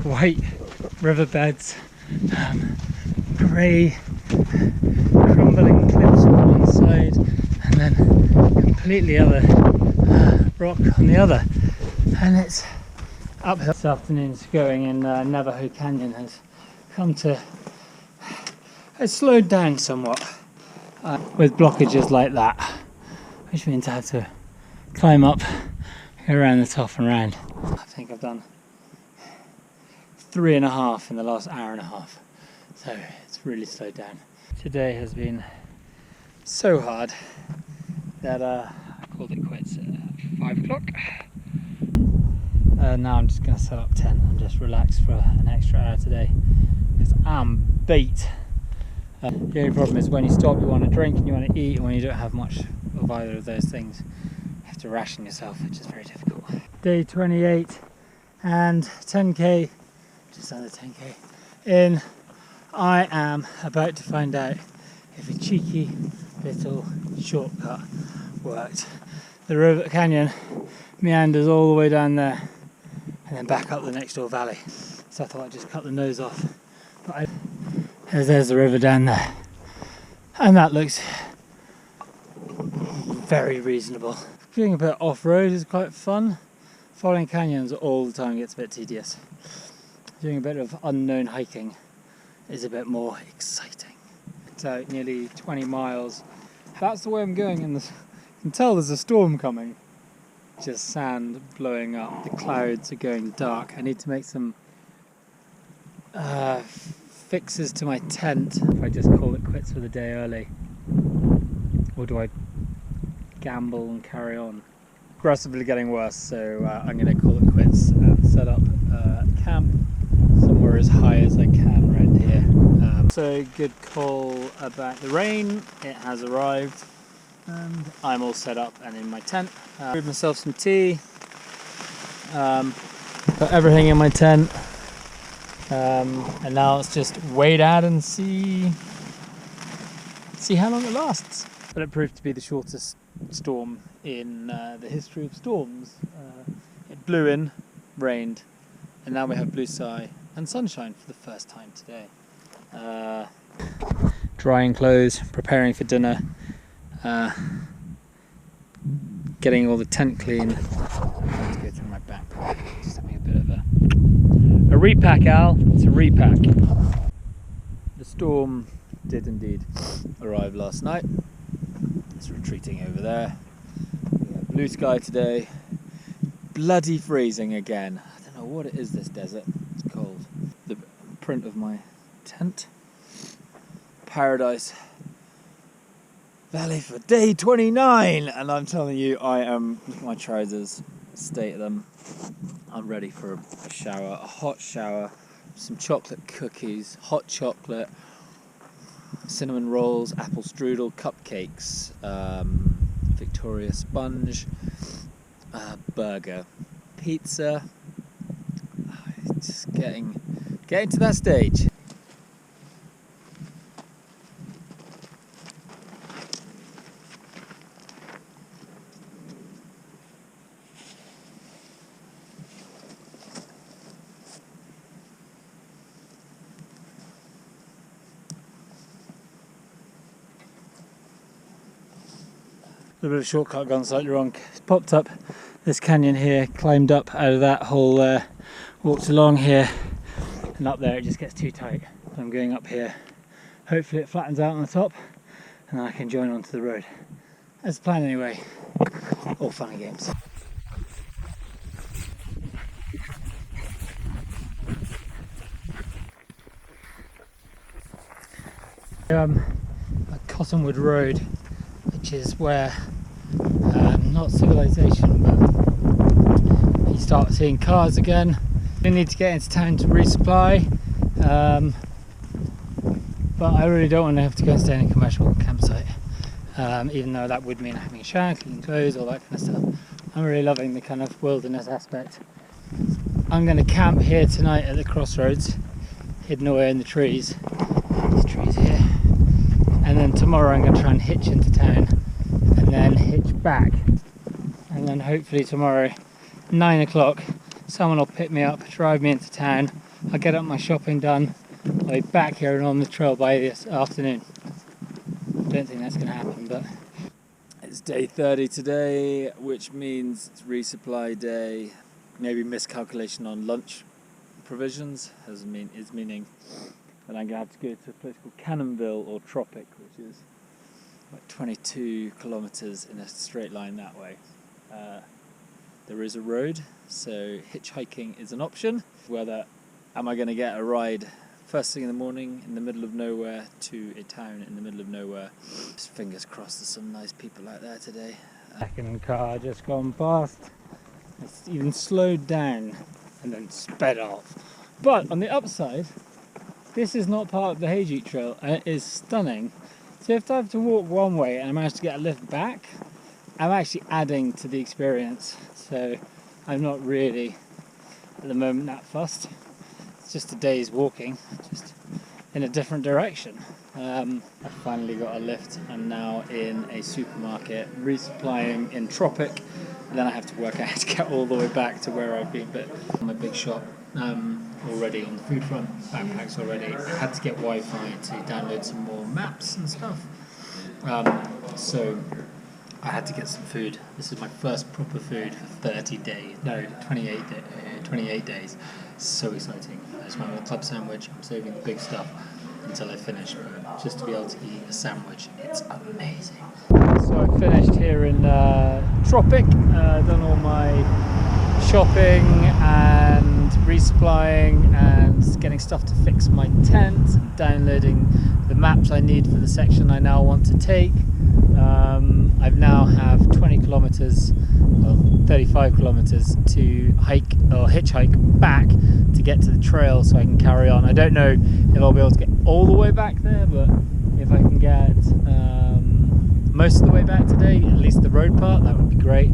white riverbeds, grey crumbling cliffs on one side, and then completely other rock on the other. And it's uphill. This afternoon's going in Navajo Canyon has come to, it's slowed down somewhat with blockages like that, which means I have to climb up, go around the top and round. I think I've done 3.5 in the last hour and a half, so it's really slowed down. Today has been so hard that I called it quits at 5 o'clock. Now I'm just going to set up tent and just relax for an extra hour today because I'm beat. The only problem is when you stop you want to drink and you want to eat, and when you don't have much of either of those things you have to ration yourself, which is very difficult. Day 28 and 10k, just under 10k in. I am about to find out if a cheeky little shortcut worked. The river canyon meanders all the way down there and then back up the next door valley, so I thought I'd just cut the nose off. But there's the river down there, and that looks very reasonable. Doing a bit off-road is quite fun. Following canyons all the time gets a bit tedious. Doing a bit of unknown hiking is a bit more exciting. So nearly 20 miles. That's the way I'm going, and you can tell there's a storm coming. Just sand blowing up, the clouds are going dark. I need to make some fixes to my tent. If I just call it quits for the day early, or do I gamble and carry on? Progressively getting worse, so I'm going to call it quits and set up camp somewhere as high as I can around here. So good call about the rain, it has arrived and I'm all set up and in my tent. Brewed myself some tea, put everything in my tent, and now it's just wait out and see how long it lasts. But it proved to be the shortest storm in the history of storms. It blew in, rained, and now we have blue sky and sunshine for the first time today. Drying clothes, preparing for dinner, getting all the tent clean. I'm going to go through my backpack, just having a bit of a repack, Al. It's a repack. The storm did indeed arrive last night. It's retreating over there. We have blue sky today. Bloody freezing again. I don't know what it is, this desert. It's cold. The print of my tent. Paradise Valley for day 29, and I'm telling you, I am, look at my trousers, state them. I'm ready for a shower, a hot shower, some chocolate cookies, hot chocolate, cinnamon rolls, apple strudel, cupcakes, Victoria sponge, burger, pizza. Just getting to that stage. A little bit of a shortcut gone slightly wrong. It's popped up this canyon here, climbed up out of that hole, walked along here, and up there it just gets too tight. So I'm going up here. Hopefully it flattens out on the top and I can join onto the road. That's the plan anyway. All fun and games. A Cottonwood Road, which is where not civilization, but you start seeing cars again. You need to get into town to resupply, but I really don't want to have to go and stay in a commercial campsite, even though that would mean having a shower, clean clothes, all that kind of stuff. I'm really loving the kind of wilderness aspect. I'm going to camp here tonight at the crossroads, hidden away in the trees. These trees here. And then tomorrow I'm going to try and hitch into town and then hitch back, and then hopefully tomorrow 9 o'clock someone will pick me up, drive me into town, I'll get up my shopping done, I'll be back here and on the trail by this afternoon. I don't think that's going to happen, but It's day 30 today, which means it's resupply day. Maybe miscalculation on lunch provisions is meaning that I'm going to have to go to a place called Cannonville or Tropic, which is like 22 kilometres in a straight line that way. There is a road, so hitchhiking is an option. Whether am I going to get a ride first thing in the morning in the middle of nowhere to a town in the middle of nowhere? Just fingers crossed there's some nice people out there today. second car just gone past. It's even slowed down and then sped off. But on the upside, this is not part of the Hayduke Trail and it is stunning. So if I have to walk one way and I manage to get a lift back, I'm actually adding to the experience. So I'm not really at the moment that fussed. It's just a day's walking, just in a different direction. I finally got a lift. I'm now in a supermarket resupplying in Tropic, and then I have to work out how to get all the way back to where I've been. But my big shop already on the food front, backpacks already. I had to get Wi-Fi to download some more maps and stuff. So I had to get some food. This is my first proper food for 30 days. No, 28 days. So exciting. I just went with a club sandwich. I'm saving the big stuff until I finish, but just to be able to eat a sandwich, it's amazing. So I finished here in Tropic, done all my shopping and resupplying and getting stuff to fix my tent and downloading the maps I need for the section I now want to take. I now have 20 kilometers, well 35 kilometers to hike or hitchhike back to get to the trail so I can carry on. I don't know if I'll be able to get all the way back there, but if I can get most of the way back today, at least the road part, that would be great.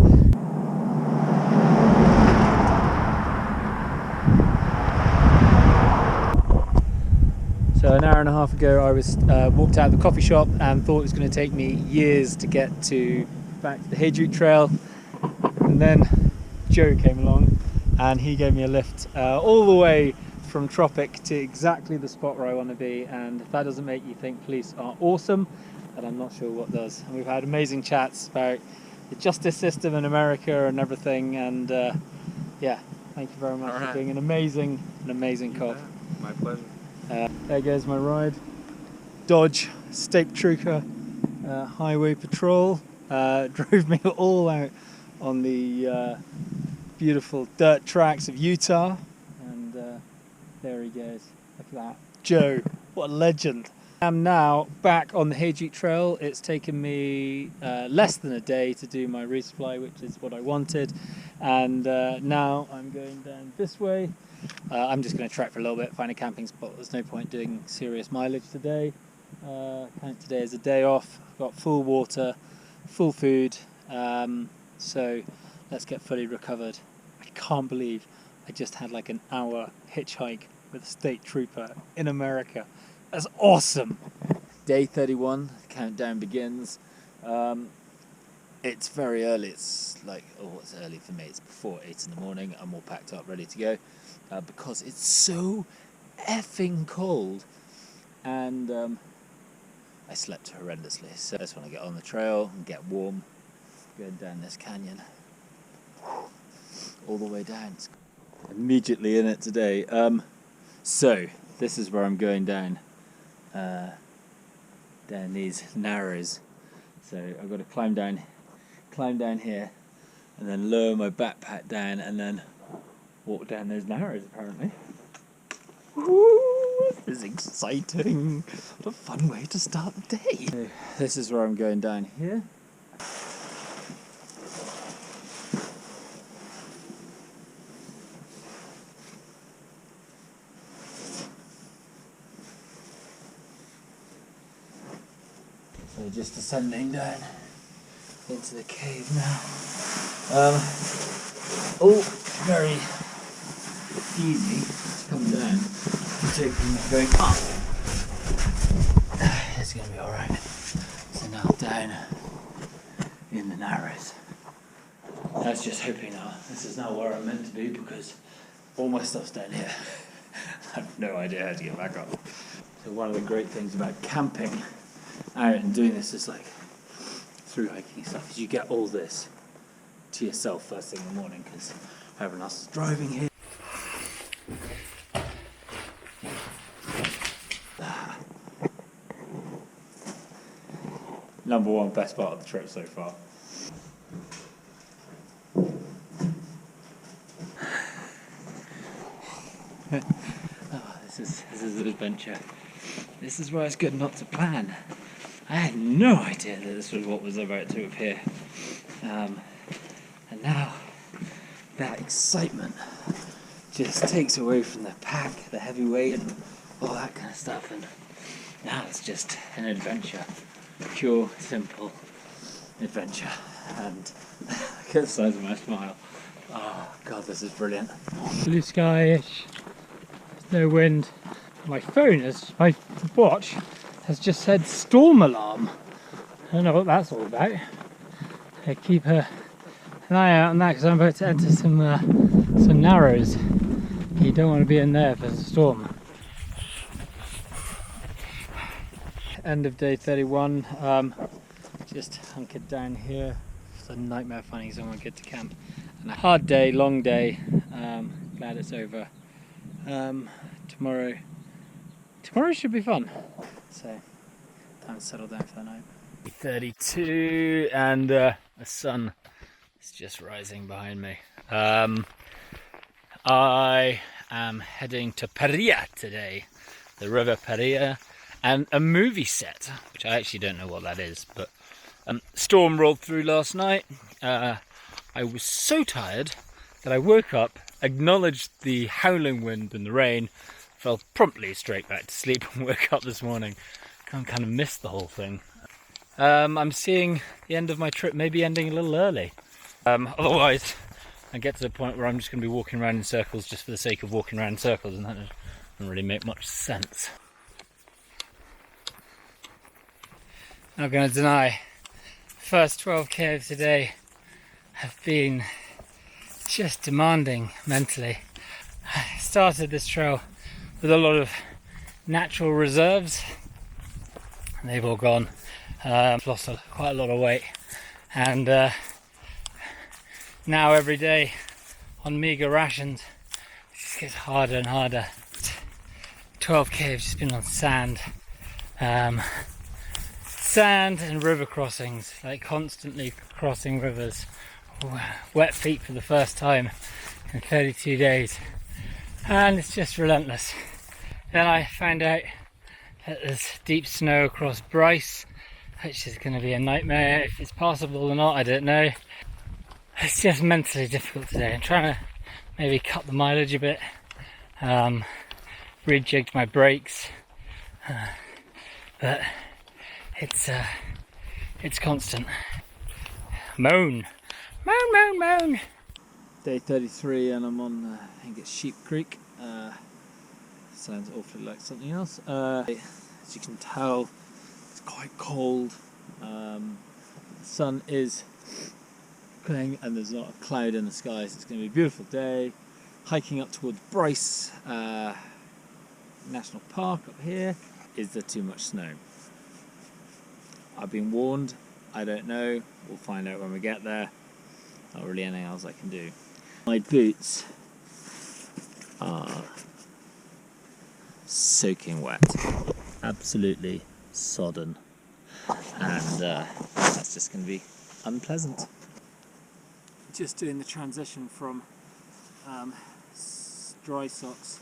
So an hour and a half ago I was walked out of the coffee shop and thought it was going to take me years to get back to the Hayduke Trail, and then Joe came along and he gave me a lift all the way from Tropic to exactly the spot where I want to be, and if that doesn't make you think police are awesome, then I'm not sure what does. And we've had amazing chats about the justice system in America and everything, and yeah, thank you very much for being an amazing cop. My pleasure. There goes my ride. Dodge State Trooper Highway Patrol drove me all out on the beautiful dirt tracks of Utah, and there he goes. Look at that. Joe, what a legend. I'm now back on the Hayduke Trail. It's taken me less than a day to do my resupply, which is what I wanted, and now I'm going down this way. I'm just going to trek for a little bit, find a camping spot. There's no point doing serious mileage today. Count today as a day off. I've got full water, full food, so let's get fully recovered. I can't believe I just had like an hour hitchhike with a state trooper in America. That's awesome! Day 31, the countdown begins. It's very early. It's like, oh, it's early for me. It's before 8 in the morning. I'm all packed up, ready to go, because it's so effing cold. And I slept horrendously. So I just want to get on the trail and get warm, going down this canyon, all the way down. Immediately in it today. So this is where I'm going down. Down these narrows. So I've got to climb down here, and then lower my backpack down, and then walk down those narrows. Apparently. Woo, this is exciting. What a fun way to start the day. So this is where I'm going down here. So just descending down into the cave now. Oh, very easy to come down. Taking going up. It's going to be alright. So now down in the narrows. I was just hoping now this is not where I'm meant to be, because all my stuff's down here. I have no idea how to get back up. So one of the great things about camping out and doing this is like through hiking stuff, is you get all this to yourself first thing in the morning, because everyone else is driving here. Number one best part of the trip so far. Oh, this is an adventure. This is why it's good not to plan. I had no idea that this was what was about to appear. And now that excitement just takes away from the pack, the heavy weight, and all that kind of stuff. And now it's just an adventure. Pure, simple adventure. And look at the size of my smile. Oh god, this is brilliant. Blue sky-ish, no wind. My watch has just said storm alarm. I don't know what that's all about. I keep an eye out on that, because I'm about to enter some narrows. You don't want to be in there if there's a storm. End of day 31. Just hunkered down here. It's a nightmare finding somewhere good to camp. And a hard day, long day. Glad it's over. Tomorrow should be fun. So, time to settle down for the night. 32, and the sun is just rising behind me. I am heading to Paria today, the River Paria, and a movie set, which I actually don't know what that is, but storm rolled through last night. I was so tired that I woke up, acknowledged the howling wind and the rain, fell promptly straight back to sleep, and woke up this morning. Kind of missed the whole thing. I'm seeing the end of my trip maybe ending a little early. Otherwise, I get to the point where I'm just going to be walking around in circles just for the sake of walking around in circles, and that doesn't really make much sense. Not going to deny, first 12k of today have been just demanding mentally. I started this trail with a lot of natural reserves, and they've all gone. Lost quite a lot of weight, and now every day on meagre rations, it just gets harder and harder. 12k have just been on sand. Sand and river crossings, like constantly crossing rivers. Wet feet for the first time in 32 days, and it's just relentless. Then I found out that there's deep snow across Bryce, which is going to be a nightmare. If it's possible or not, I don't know. It's just mentally difficult today. I'm trying to maybe cut the mileage a bit, rejigged my brakes, but it's constant. Moan, moan, moan, moan. Day 33 and I'm on, I think it's Sheep Creek. Sounds awfully like something else. As you can tell, it's quite cold. The sun is going and there's not a cloud in the sky, so it's going to be a beautiful day. Hiking up towards Bryce National Park up here. Is there too much snow? I've been warned. I don't know. We'll find out when we get there. Not really anything else I can do. My boots are soaking wet, absolutely sodden, and that's just going to be unpleasant. Just doing the transition from dry socks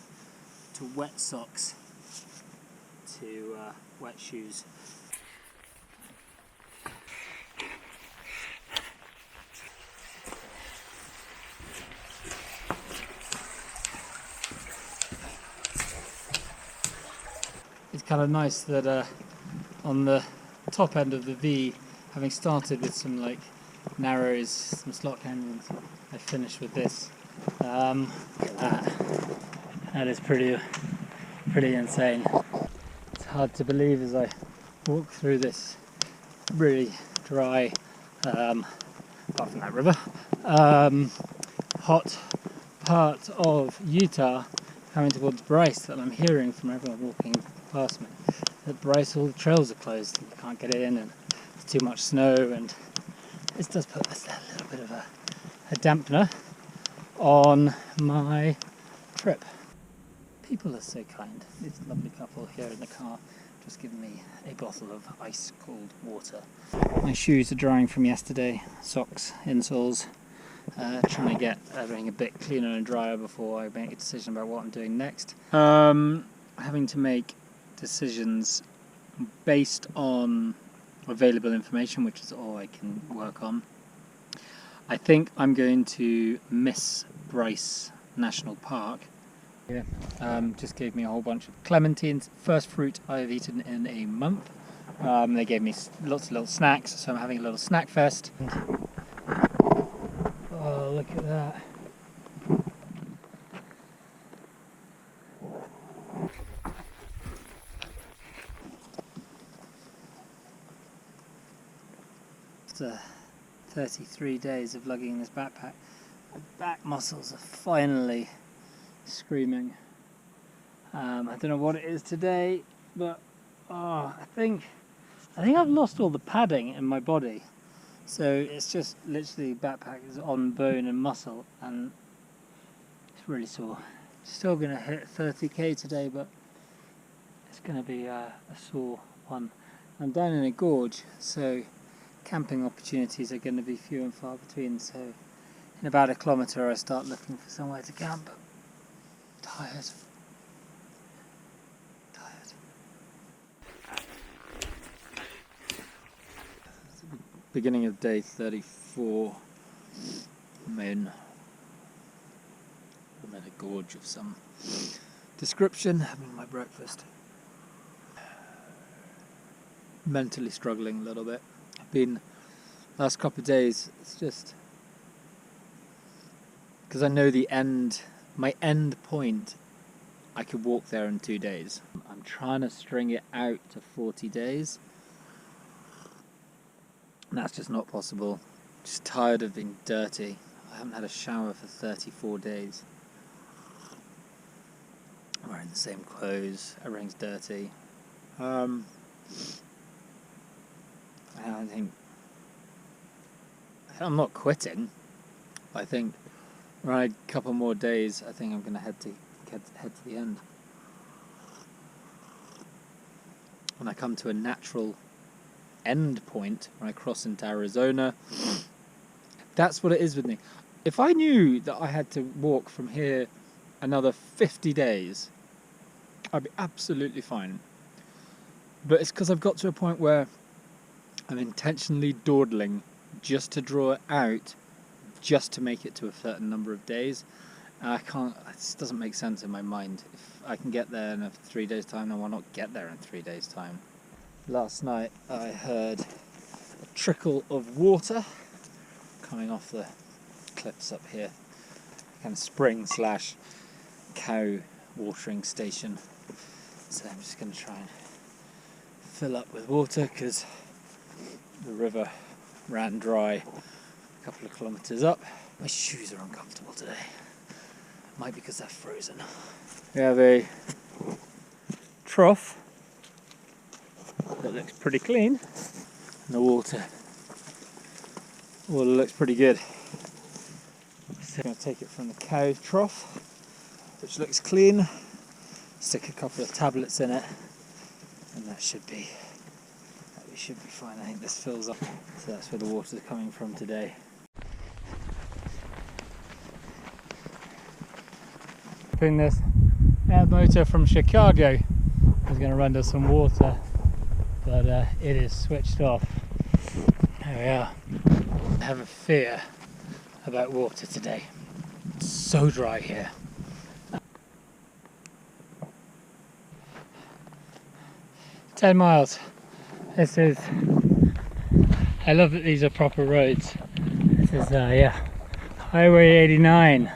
to wet socks to wet shoes. It's kind of nice that on the top end of the V, having started with some like narrows, some slot canyons, I finished with this. Look at that. That is pretty insane. It's hard to believe as I walk through this really dry, apart from that river, hot part of Utah, coming towards Bryce, that I'm hearing from everyone walking past me that Bryce, all the trails are closed and you can't get in and there's too much snow, and this does put a little bit of a dampener on my trip. People are so kind. This lovely couple here in the car just given me a bottle of ice cold water. My shoes are drying from yesterday, socks, insoles. Trying to get everything a bit cleaner and drier before I make a decision about what I'm doing next. Having to make decisions based on available information, which is all I can work on. I think I'm going to miss Bryce National Park. Yeah. Just gave me a whole bunch of clementines, first fruit I've eaten in a month. They gave me lots of little snacks, so I'm having a little snack fest. Oh, look at that. After 33 days of lugging this backpack, my back muscles are finally screaming. I don't know what it is today, but I think I've lost all the padding in my body. So it's just literally backpack is on bone and muscle, and it's really sore. Still going to hit 30k today, but it's going to be a sore one. I'm down in a gorge, so camping opportunities are going to be few and far between. So in about a kilometre I start looking for somewhere to camp. Tired. Beginning of day 34. I'm in a gorge of some description, having my breakfast. Mentally struggling a little bit. I've been last couple of days, it's just because I know my end point, I could walk there in 2 days. I'm trying to string it out to 40 days. And that's just not possible. Just tired of being dirty. I haven't had a shower for 34 days. I'm wearing the same clothes, everything's dirty. I think I'm not quitting. I think around a couple more days, I think I'm going to head to the end. When I come to a natural end point, when I cross into Arizona, that's what it is with me. If I knew that I had to walk from here another 50 days, I'd be absolutely fine. But it's because I've got to a point where I'm intentionally dawdling just to draw it out, just to make it to a certain number of days. And I can't, it just doesn't make sense in my mind. If I can get there in 3 days' time, then why not get there in 3 days' time? Last night I heard a trickle of water coming off the cliffs up here. Kind of spring slash cow watering station. So I'm just going to try and fill up with water because the river ran dry a couple of kilometres up. My shoes are uncomfortable today. Might be because they're frozen. We have a trough that looks pretty clean, and the water looks pretty good. So I'm going to take it from the cow trough, which looks clean, stick a couple of tablets in it, and we should be fine. I think this fills up, so that's where the water's coming from today. This air motor from Chicago is going to run to some water, but it is switched off. There we are. I have a fear about water today. It's so dry here. "10 miles. This is, I love that these are proper roads. This is Highway 89.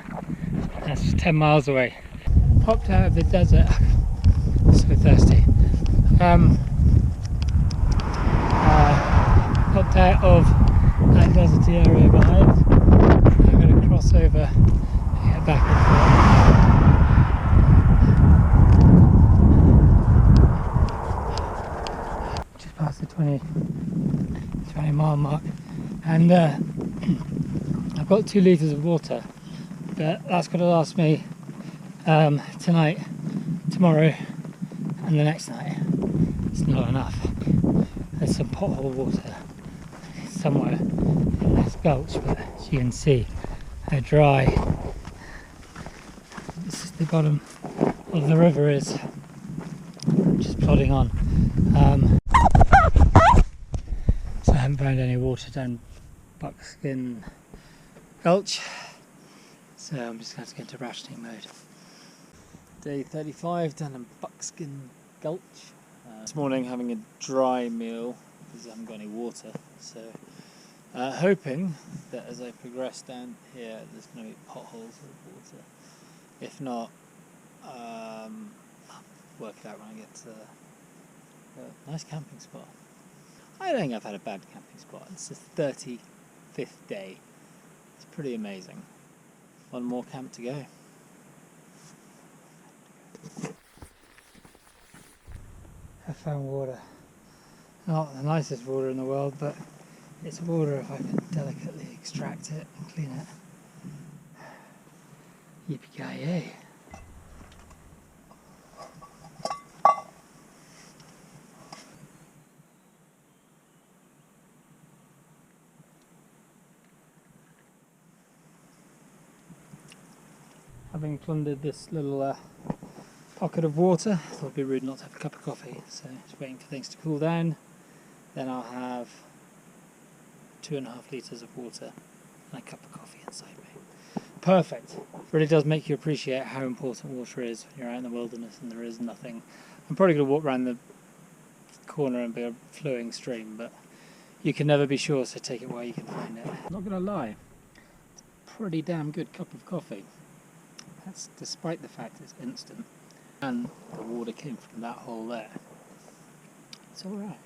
That's 10 miles away. Popped out of the desert. So thirsty. Popped out of that deserty area behind. I'm going to cross over and get back and forth. Just past the 20 mile mark. And I've got 2 litres of water. But that's going to last me tonight, tomorrow, and the next night. It's not enough. There's some pothole water somewhere in this gulch, but as you can see how dry this is, the bottom of the river is. Just plodding on. So I haven't found any water down Buckskin Gulch. So I'm just going to have to get into rationing mode. Day 35 down in Buckskin Gulch. This morning having a dry meal because I haven't got any water. So hoping that as I progress down here there's going to be potholes of water. If not, I'll work it out when I get to a nice camping spot. I don't think I've had a bad camping spot. It's the 35th day. It's pretty amazing. One more camp to go. I found water. Not the nicest water in the world, but it's water if I can delicately extract it and clean it. Yippee-ki-yay. Having plundered this little pocket of water, I thought it'd be rude not to have a cup of coffee, so just waiting for things to cool down. Then I'll have 2.5 litres of water and a cup of coffee inside me. Perfect. Really does make you appreciate how important water is when you're out in the wilderness and there is nothing. I'm probably going to walk around the corner and be a flowing stream, but you can never be sure, so take it where you can find it. Not going to lie, it's a pretty damn good cup of coffee. That's despite the fact it's instant and the water came from that hole there. It's alright.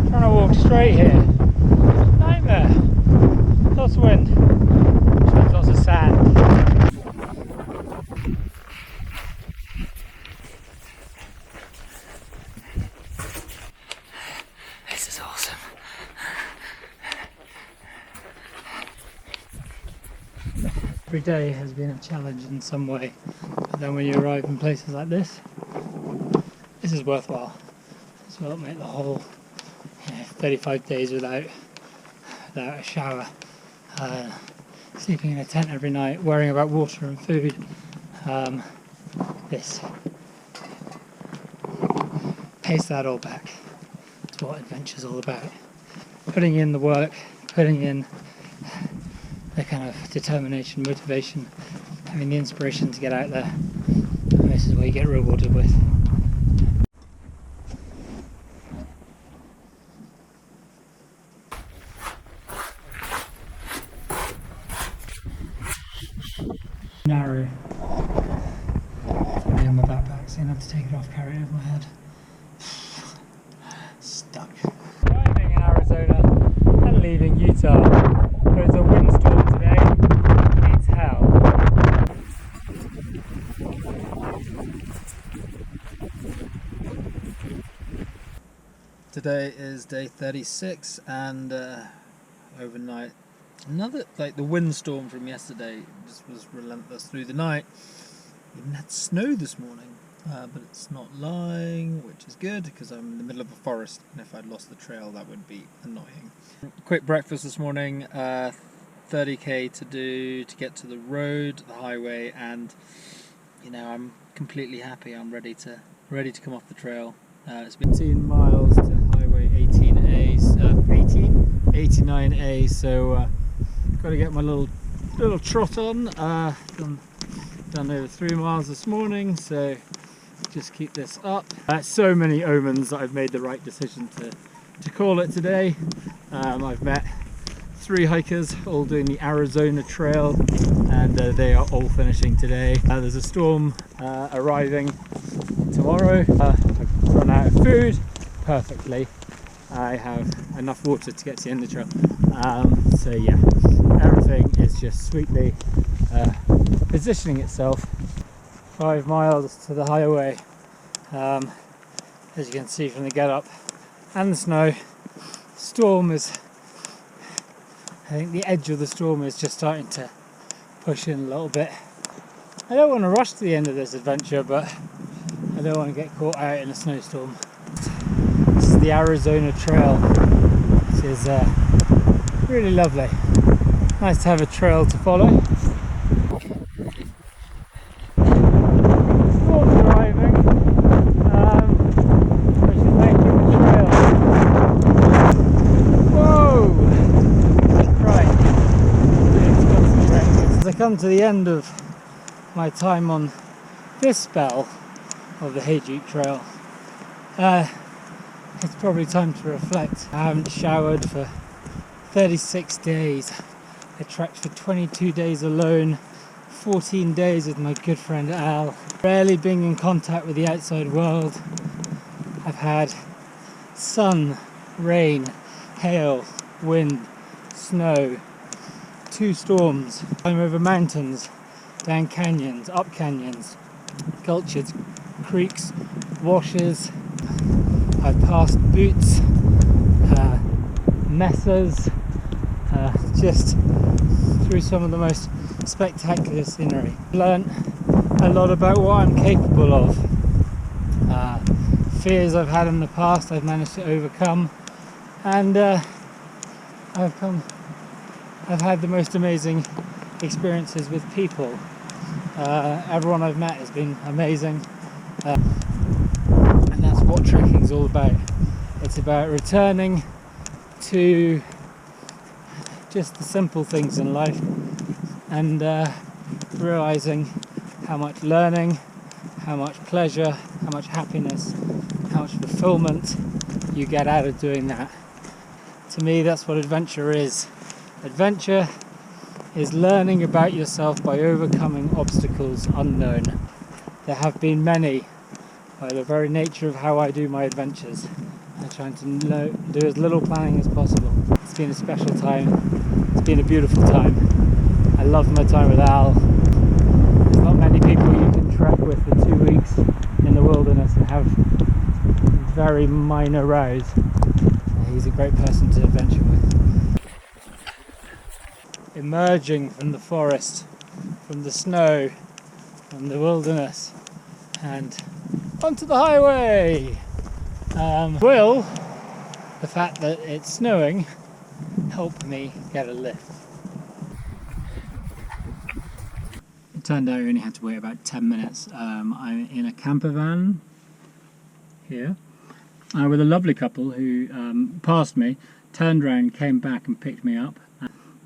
Trying to walk straight here. Nightmare. Lots of wind. Lots of sand. This is awesome. Every day has been a challenge in some way, but then when you arrive in places like this is worthwhile. This will make the whole 35 days without a shower, sleeping in a tent every night, worrying about water and food. This pays that all back. That's what adventure's all about. Putting in the work, putting in the kind of determination, motivation, having the inspiration to get out there. And this is what you get rewarded with. Narrow. In my backpack, so I'm going to have to take it off, carry it over my head. Stuck. Arriving in Arizona and leaving Utah. There's a windstorm today. It's hell. Today is day 36 and overnight another, like the windstorm from yesterday just was relentless through the night. Even had snow this morning, but it's not lying, which is good because I'm in the middle of a forest, and if I'd lost the trail that would be annoying. Quick breakfast this morning, 30k to do to get to the road, the highway, and you know, I'm completely happy. I'm ready to come off the trail. It's been 18 miles to highway 89A, so got to get my little trot on. Done over 3 miles this morning, so just keep this up. So many omens that I've made the right decision to call it today. I've met 3 hikers all doing the Arizona Trail, and they are all finishing today. There's a storm arriving tomorrow. I've run out of food perfectly. I have enough water to get to the end of the trail. So yeah, everything is just sweetly positioning itself. 5 miles to the highway. As you can see from the get up and the snow, storm is, I think the edge of the storm is just starting to push in a little bit. I don't want to rush to the end of this adventure, but I don't want to get caught out in a snowstorm. This is the Arizona Trail, which is really lovely. Nice to have a trail to follow. Storm's arriving, which is making the trail. Whoa! Right. As I come to the end of my time on this spell of the Hayduke Trail, it's probably time to reflect. I haven't showered for 36 days. I trekked for 22 days alone, 14 days with my good friend Al. Rarely being in contact with the outside world. I've had sun, rain, hail, wind, snow, 2 storms. I'm over mountains, down canyons, up canyons, gulches, creeks, washes. I've passed buttes, mesas, just through some of the most spectacular scenery. Learned a lot about what I'm capable of. Fears I've had in the past I've managed to overcome, and I've had the most amazing experiences with people. Everyone I've met has been amazing, and that's what trekking's all about. It's about returning to just the simple things in life and realizing how much learning, how much pleasure, how much happiness, how much fulfillment you get out of doing that. To me, that's what adventure is. Adventure is learning about yourself by overcoming obstacles unknown. There have been many, by the very nature of how I do my adventures. I'm trying to do as little planning as possible. It's been a special time. It's been a beautiful time. I love my time with Al. There's not many people you can trek with for 2 weeks in the wilderness and have very minor rows. He's a great person to adventure with. Emerging from the forest, from the snow, from the wilderness, and onto the highway. Will the fact that it's snowing help me get a lift? It turned out I only had to wait about 10 minutes. I'm in a camper van here with a lovely couple who passed me, turned around, came back and picked me up.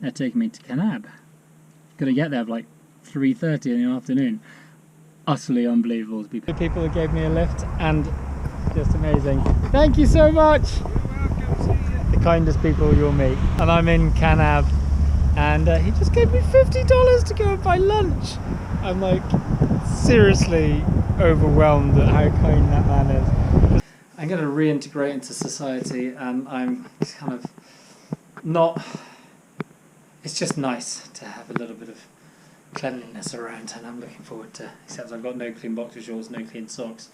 they're taking me to Kanab. Got to get there by like 3:30 in the afternoon. Utterly unbelievable to be. The people that gave me a lift, and just amazing. Thank you so much. The kindest people you'll meet. And I'm in Kanab, and he just gave me $50 to go and buy lunch. I'm like seriously overwhelmed at how kind that man is. I'm going to reintegrate into society, and I'm kind of not. It's just nice to have a little bit of cleanliness around, and I'm looking forward to. Except I've got no clean boxer shorts, no clean socks.